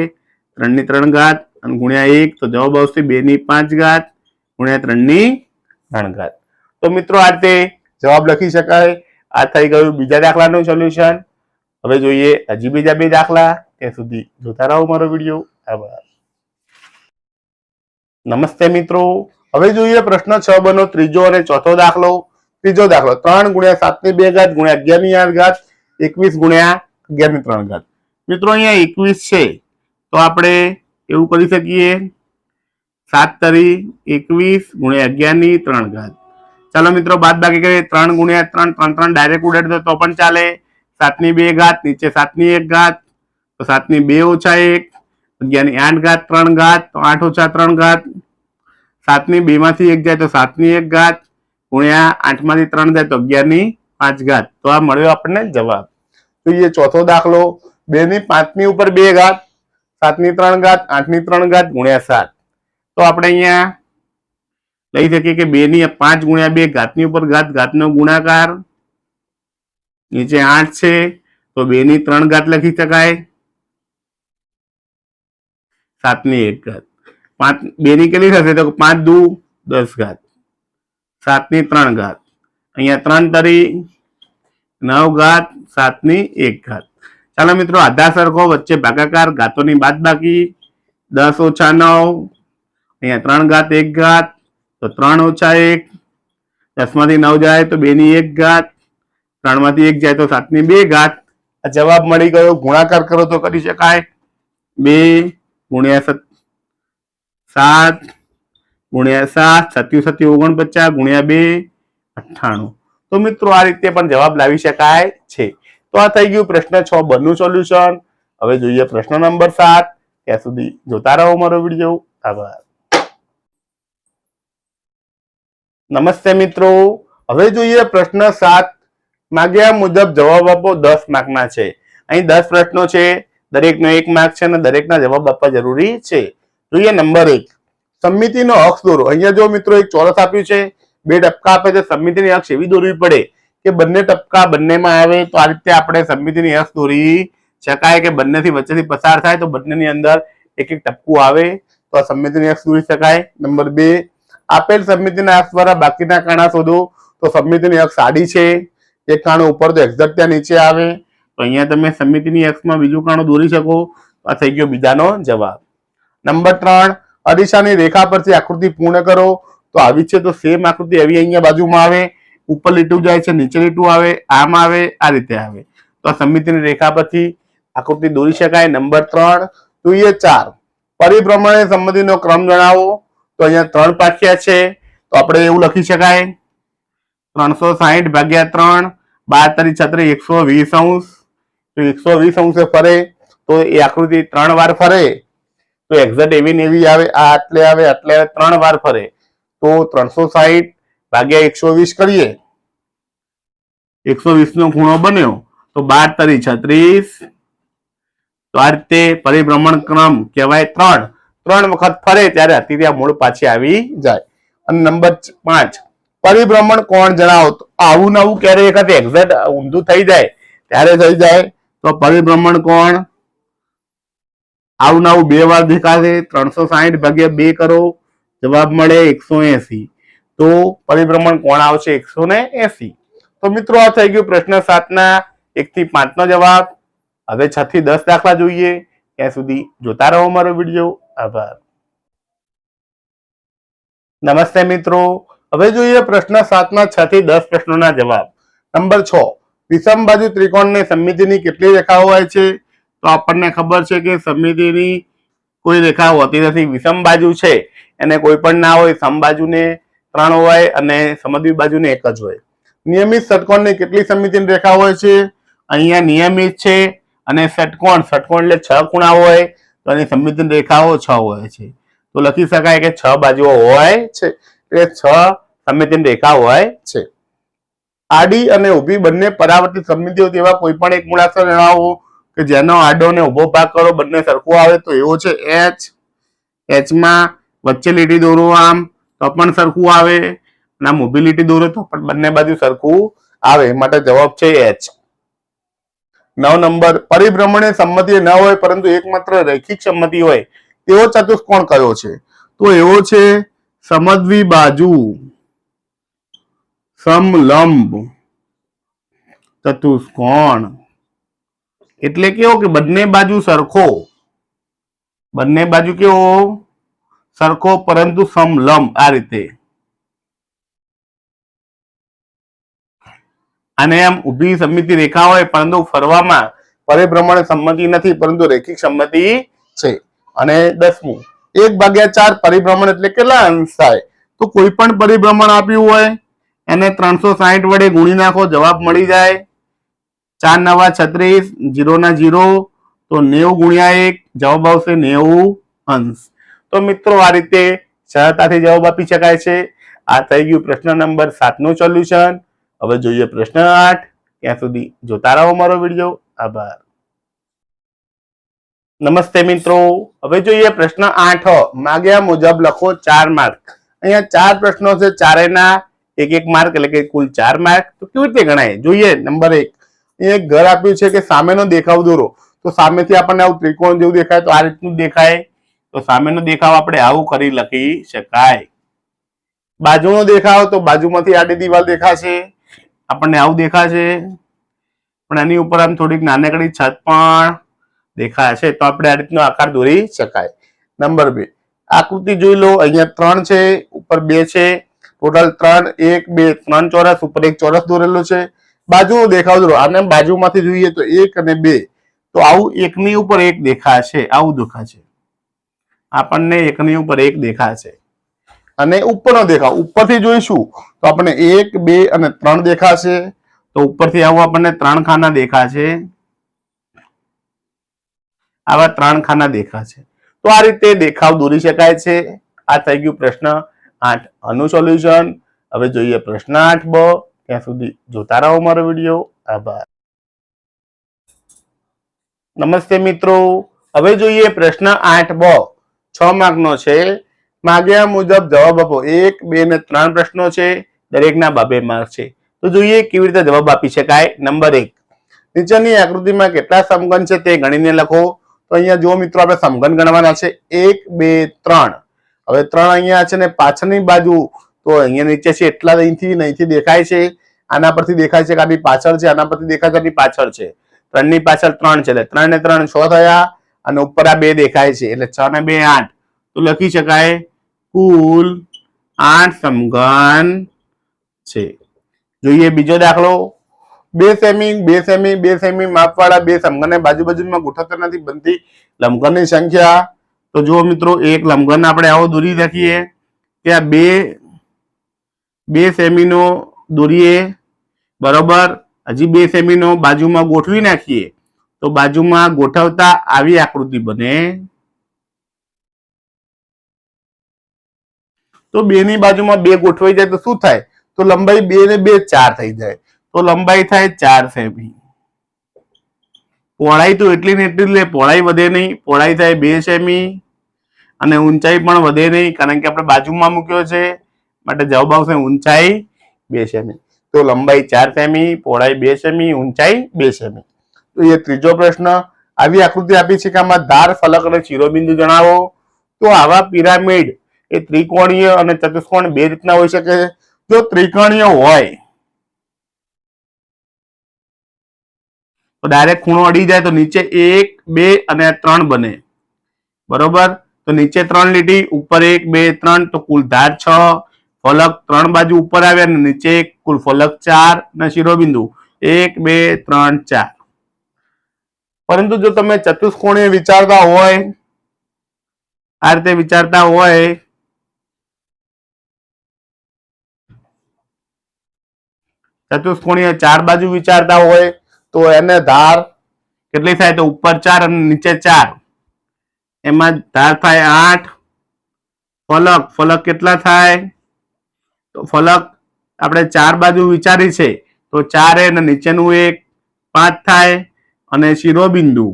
3 ની 3 ઘાત અને ગુણ્યા 1 તો જવાબ આવશે 2 ની 5 ઘાત ગુણ્યા 3 ની 3 ઘાત. તો મિત્રો આ રીતે જવાબ લખી શકાય. આ થઈ ગયું બીજા દાખલાનું સોલ્યુશન. હવે જોઈએ હજી બીજા 2 દાખલા. ત્યાં સુધી જોતા રહો મારો વિડીયો. આભાર. નમસ્તે મિત્રો. હવે જોઈએ પ્રશ્ન 6 નો ત્રીજો અને ચોથો દાખલો. ત્રીજો દાખલો 3 ગુણ્યા 7 ની 2 ઘાત ગુણ્યા 11 ની 8 ઘાત 21 ગુણ્યા 11 ની 3 ઘાત. મિત્રો અહીંયા 21 છે તો આપણે એવું કરી શકીએ 7 તરી 21 ગુણ્યા 11 ની 3 ઘાત. ચાલો મિત્રો બાદ બાકી કરીએ. 3 ગુણ્યા 3, 3 3 ડાયરેક્ટ ઉડાડી દો તો પણ ચાલે. 7 ની 2 ઘાત, નીચે 7 ની 1 ઘાત તો 7 ની 2 ઓછા 1, 11 ની 8 ઘાત 3 ઘાત તો 8 ઓછા 3 ઘાત, 7 ની 2 માંથી 1 જાય તો 7 ની 1 ઘાત ગુણ્યા 8 માંથી 3 જાય તો 11 ની 5 ઘાત. તો આ મળ્યો આપણને જવાબ. જોઈએ ચોથો દાખલો. 2 ની 5 ની ઉપર 2 ઘાત, 7 ની 3 ઘાત, 8 ની 3 ઘાત ગુણ્યા 7. તો આપણે અહીંયા લઈ શકીએ કે 2 ની 5 ગુણ્યા 2 ઘાતની ઉપર ઘાત, ઘાતનો ગુણાકાર, નીચે 8 છે તો 2 ની 3 ઘાત લખી શકાય, 7 ની 1 ઘાત. 2 ની કેટલી થશે તો 5 દુ 10 ઘાત, 7 ની 3 ઘાત, અહીંયા 3 તરી 9 ઘાત, 7 ની 1 ઘાત. ચાલો મિત્રો આધાર સરખો, વચ્ચે ભાગાકાર, ઘાતોની બાદબાકી. 10 ઓછા 9, અહીંયા 3 ઘાત 1 ઘાત તો 3 ઓછા 1, 10 માંથી 9 જાય તો 2 ની 1 ઘાત, 3 માંથી 1 જાય તો 7 ની 2 ઘાત. જવાબ મળી ગયો. ગુણાકાર કરો તો કરી શકાય 2 ગુણ્યા 7 ગુણ્યા 7, 7 7 49 ગુણ્યા 2 98. તો મિત્રો આ રીતે પણ જવાબ લાવી શકાય છે. તો આ થઈ ગયું પ્રશ્ન 6 બનું સોલ્યુશન. હવે જોઈએ પ્રશ્ન નંબર 7. ત્યાં સુધી જોતા રહો મારો વિડીયો. આભાર. નમસ્તે મિત્રો. હવે જોઈએ પ્રશ્ન 7. માગ્યા મુજબ જવાબ આપો. 10 માર્કના છે. અહીં 10 પ્રશ્નો છે, દરેકનો 1 માર્ક છે અને દરેકના જવાબ આપવા જરૂરી છે. જોઈએ નંબર 1. સમમિતિનો અક્ષ દોરો. અહીંયા જો મિત્રો એક ચોરસ આપ્યું છે, 2 ટપકા આપે છે. સમમિતિની અક્ષ એવી દોરવી પડે કે બંને ટપકા બંનેમાં આવે. તો આ રીતે આપણે સમમિતિની અક્ષ દોરી શકાય કે બંનેથી વચ્ચેથી પસાર થાય તો બંનેની અંદર એક એક ટપકું આવે તો આ સમમિતિની અક્ષ દોરી શકાય. નંબર 2. આપેલ સમમિતિના અક્ષ દ્વારા બાકીના કાણા શોધો. તો સમમિતિની અક્ષ આડી છે, એક કાણું ઉપર તો એક્ઝેક્ટ ત્યાં નીચે આવે. તો અહીંયા તમે સમમિતિની અક્ષમાં બીજું કાણું દોરી શકો. આ થઈ ગયો બીજાનો જવાબ. નંબર 3. અરીસાની રેખા પરથી આકૃતિ પૂર્ણ કરો. તો આવી છે તો સેમ આકૃતિ એવી અહીંયા બાજુમાં આવે, ઉપર લીટું જાય છે, નીચે લીટું આવે, આમ આવે, આ રીતે આવે. તો આ સમમિતિની રેખા પરથી આકૃતિ દોરી શકાય. નંબર 3. જોઈએ 4. પરિભ્રમણ સંબંધીનો ક્રમ જણાવો. તો અહીંયા 3 પાક્યા છે તો આપણે એવું લખી શકાય 360 ભાગ્યા 3, 12 તરી 36, 120 અંશ. તો 120 અંશે ફરે તો એ આકૃતિ 3 વાર ફરે તો એક્ઝેક્ટ એવી ને એવી આવે. આ આટલે આવે, આટલે આવે, 3 વાર ફરે તો 360 ભાગ્યા 120 કરીએ, 120 નો ખૂણો બન્યો તો 12 તરી 36. તો આ રીતે પરિભ્રમણ ક્રમ કહેવાય 3. 3 વખત ફરે ત્યારે હતી ત્યાં મૂળ પાછી આવી જાય. અને નંબર 5. પરિભ્રમણ કોણ જણાવો. તો આવું નવું ક્યારે વખત એક્ઝેક્ટ ઊંધું થઈ જાય ત્યારે થઈ જાય તો પરિભ્રમણ કોણ આવું નવું 2 વાર દેખાશે. 360 ભાગ્યા 2 કરો, જવાબ મળે 180. તો પરિભ્રમણ કોણ આવશે 180. તો મિત્રો આ થઈ ગયું પ્રશ્ન 7 ના 1 થી 5 નો જવાબ. હવે 6 થી 10 દાખલા જોઈએ. ત્યાં સુધી જોતા રહો મારો વિડીયો. આભાર. નમસ્તે મિત્રો, હવે જોઈએ પ્રશ્ન 7 ના 6 થી 10 પ્રશ્નોના જવાબ. નંબર 6, વિષમ બાજુ ત્રિકોણની સમમિતિની કેટલી રેખાઓ હોય છે? તો આપણને ખબર છે કે સમમિતિની કોઈ રેખા હોતી નથી. વિષમ બાજુ છે એને કોઈ પણ ના હોય. સમબાજુને 3 હોય અને સમદ્વિ બાજુને 1 જ હોય. નિયમિત ષટકોણની કેટલી સમમિતિની રેખા હોય છે? અહીંયા નિયમિત છે અને ષટકોણ એટલે 6 ખૂણા હોય તો એની સમમિતિની રેખાઓ 6 હોય છે. તો લખી શકાય કે 6 બાજુઓ હોય છે એટલે 6 સમમિતિની રેખા હોય છે. આડી અને ઊભી બંને પરાવર્તિત સમમિતિઓ તેવા કોઈ પણ એક મૂળાક્ષર જણાવો કે જેનો આડો અને ઊભો ભાગ કરો બંને સરખો આવે. તો એવો છે h. h માં વચ્ચે લીટી દોરો આમ તો પણ સરખું આવે, અને આમ ઊભી લીટી દોરો તો પણ બંને બાજુ સરખું આવે. માટે જવાબ છે h. 9 નંબર, પરિભ્રમણે સંમતિ ન હોય પરંતુ એકમાત્ર રૈખિક સંમતિ હોય તેવો ચતુષ્કોણ કયો છે? તો એવો છે સમદ્વિ બાજુ સમલંબ ચતુષ્કોણ. એટલે કેવો કે બંને બાજુ સરખો, બંને બાજુ કેવો સરખો પરંતુ સમલંબ. આ રીતે અને આમ ઊભી સમમિતિ રેખા હોય પરંતુ ફરવામાં પરિભ્રમણ સંમતિ નથી પરંતુ રૈખિક સંમતિ છે. અને 10મું, 1/4 પરિભ્રમણ એટલે કેટલા અંશ થાય? તો કોઈ પણ પરિભ્રમણ આપ્યું હોય એને 360 વડે ગુણી નાખો, જવાબ મળી જાય. 4 9 36, 0 ના 0 તો 90 ગુણ્યા 1, જવાબ આવશે 90 અંશ. તો મિત્રો આ રીતે સરળતાથી જવાબ આપી શકાય છે. આ થઈ ગયું પ્રશ્ન નંબર 7 નું સોલ્યુશન. હવે જોઈએ પ્રશ્ન 8. ત્યાં સુધી જોતા રહો મારો વિડીયો. આભાર. નમસ્તે મિત્રો, હવે જોઈએ પ્રશ્ન 8. માગ્યા મુજબ લખો 4 માર્ક. અહીંયા 4 પ્રશ્નો છે, ચારેના 1 માર્ક એટલે કે કુલ 4 માર્ક. તો કેવી રીતે ગણાય જોઈએ. નંબર 1, અહીંયા એક ઘર આપ્યું છે કે સામેનો દેખાવ દોરો. તો સામેથી આપણને આવું ત્રિકોણ જેવું દેખાય તો આ રીતનું દેખાય. તો સામેનો દેખાવ આપણે આવું કરી લખી શકાય. બાજુનો દેખાવ તો બાજુમાંથી આડી દિવાલ દેખાશે, આપણને આવું દેખાશે. પણ એની ઉપર આમ થોડીક નાનકડી છત પણ દેખાશે તો આપણે આ રીતનો આકાર દોરી શકાય. નંબર 2, આકૃતિ જોઈ લો. અહીંયા 3 છે, ઉપર 2 છે, ટોટલ 3 1 2 3 ચોરસ, ઉપર એક ચોરસ દોરેલો છે. બાજુનો દેખાવ દોરો. આને બાજુમાંથી જોઈએ તો 1 અને 2 તો આવું એકની ઉપર એક દેખાશે, આવું દેખાશે. આપણને એકની ઉપર એક દેખાશે. અને ઉપરનો દેખાવ ઉપરથી જોઈશું તો આપણને 1 2 અને 3 દેખાશે. તો ઉપરથી આવું આપણને 3 ખાના દેખાશે, આવા 3 ખાના દેખાશે. તો આ રીતે દેખાવ દોરી શકાય છે. આ થઈ ગયું પ્રશ્ન 8 આનું સોલ્યુશન. હવે જોઈએ પ્રશ્ન 8 બ. ત્યાં સુધી જોતા રહો મારો વિડીયો. આભાર. નમસ્તે મિત્રો, હવે જોઈએ પ્રશ્ન 8 બ. 6 માર્કનો છે. માગ્યા મુજબ જવાબ આપો. 1 2 ને 3 પ્રશ્નો છે, દરેકના 2 માર્ક છે. તો જોઈએ કેવી રીતે જવાબ આપી શકાય. નંબર 1, નીચેની આકૃતિમાં કેટલા સમઘન છે તે ગણીને લખો. તો અહીંયા જો મિત્રો આપણે સમઘન ગણવાના છે 1 2 3. હવે 3 અહીંયા છે ને પાછળની બાજુ તો અહીંયા નીચે છે એટલા અહીંથી દેખાય છે, આના પરથી દેખાય છે કે આની પાછળ છે, આના પરથી દેખાય છે આની પાછળ છે. 3 ની પાછળ 3 છે એટલે 3 ને 3 6 થયા, અને ઉપર આ 2 દેખાય છે એટલે 6 ને 2 8. તો લખી શકાય કુલ 8 સમઘન છે. જોઈએ બીજો દાખલો. 2 સેમી માપવાળા 2 સમઘનને બાજુ બાજુમાં ગોઠવતા નથી બનતી લંબઘનની સંખ્યા. તો જો મિત્રો એક લંબઘન આપણે આવો દોરી રાખીએ, ત્યાં 2 સેમીનો દોરીએ, બરોબર. હજી 2 સેમીનો બાજુમાં ગોઠવી નાખીએ તો બાજુમાં ગોઠવતા આવી આકૃતિ બને. તો 2 ની બાજુમાં 2 ગોઠવાઈ જાય તો શું થાય? તો લંબાઈ 2 ને 2 4 થઈ જાય. તો લંબાઈ થાય 4 સેમી. પહોળાઈ તો એટલી ને એટલી જ, પહોળાઈ વધે નહીં. પહોળાઈ થાય 2 સેમી અને ઊંચાઈ પણ વધે નહીં કારણ કે આપણે બાજુમાં મૂક્યો છે, માટે જવાબ આવશે ઊંચાઈ 2 સેમી. તો લંબાઈ 4 સેમી, પહોળાઈ 2 સેમી, ઊંચાઈ 2 સેમી. તો એ ત્રીજો પ્રશ્ન. આવી આકૃતિ આપી છે કે આમાં ધાર, ફલક અને શિરોબિંદુ જણાવો. તો આવા પિરામિડ એ ત્રિકોણીય અને ચતુષ્કોણ 2 રીતના હોઈ શકે. જો ત્રિકોણીય હોય તો ડાયરેક્ટ ખૂણો અડી જાય તો નીચે 1, 2 અને 3 બને, બરોબર. તો નીચે 3 લીટી, ઉપર 1, 2, 3, તો કુલ ધાર 6, ફલક 3 બાજુ ઉપર આવ્યા અને નીચે કુલ ફલક 4 અને શિરોબિંદુ 1, 2, 3, 4. પરંતુ જો તમે ચતુષ્કોણીય વિચારતા હોય, આ રીતે વિચારતા હોય, ચતુષ્કોણીય 4 બાજુ વિચારતા હોય તો એને ધાર કેટલી થાય? તો ઉપર 4 અને નીચે 4, એમાં ધાર થાય 8. ફલક કેટલા થાય? તો ફલક આપણે 4 બાજુ વિચારી છે તો 4 અને નીચેનું 1, 5 થાય. અને શિરોબિંદુ,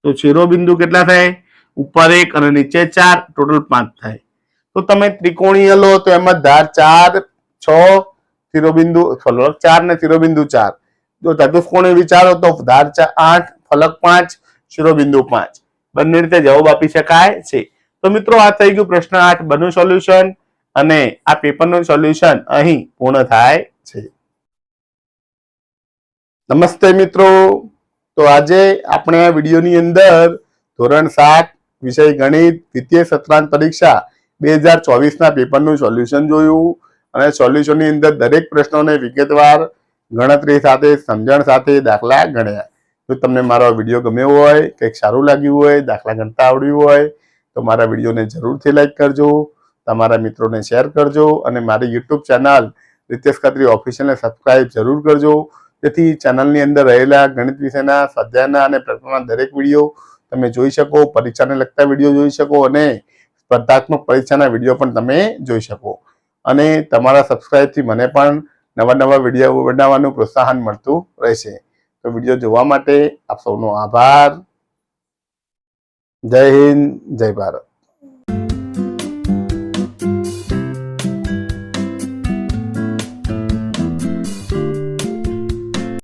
તો શિરોબિંદુ કેટલા થાય? ઉપર 1 અને નીચે 4, ટોટલ 5 થાય. તો તમે ત્રિકોણીય લો તો એમાં ધાર 4, 6, શિરોબિંદુ ફલક 4 ને શિરોબિંદુ 4. જો ચતુષ્કોણીય વિચારો તો ધાર 8, ફલક 5, શિરોબિંદુ 5. બંને રીતે જવાબ આપી શકાય છે. તો મિત્રો આ થઈ ગયું પ્રશ્ન 8 બનું સોલ્યુશન, અને આ પેપરનું સોલ્યુશન અહીં પૂર્ણ થાય છે. નમસ્તે મિત્રો, તો આજે આપણે આ વિડીયોની અંદર ધોરણ 7 વિષય ગણિત દ્વિતીય સત્રાંત પરીક્ષા 2024 ના પેપરનું સોલ્યુશન જોયું, અને સોલ્યુશનની અંદર દરેક પ્રશ્નોને વિગતવાર ગણતરી સાથે સમજણ સાથે દાખલા ગણ્યા. જો તમને મારો વિડીયો ગમ્યો હોય, કંઈક સારું લાગ્યું હોય, દાખલા ગણતા આવડ્યું હોય તો મારા વિડીયોને જરૂરથી લાઈક કરજો, તમારા મિત્રોને શેર કરજો, અને મારી યુટ્યુબ ચેનલ રીતેશ ખત્રી ઓફિશિયલને સબસ્ક્રાઇબ જરૂર કરજો, જેથી ચેનલની અંદર રહેલા ગણિત વિષયના સ્વાધ્યાયના અને પ્રશ્નોના દરેક વિડીયો તમે જોઈ શકો, પરીક્ષાને લગતા વિડીયો જોઈ શકો, અને સ્પર્ધાત્મક પરીક્ષાના વિડીયો પણ તમે જોઈ શકો. અને તમારા સબસ્ક્રાઇબથી મને પણ નવા વિડીયો બનાવવાનું પ્રોત્સાહન મળતું રહેશે. તો વિડીયો જોવા માટે આપ સૌનો આભાર. જય હિન્દ, જય ભારત.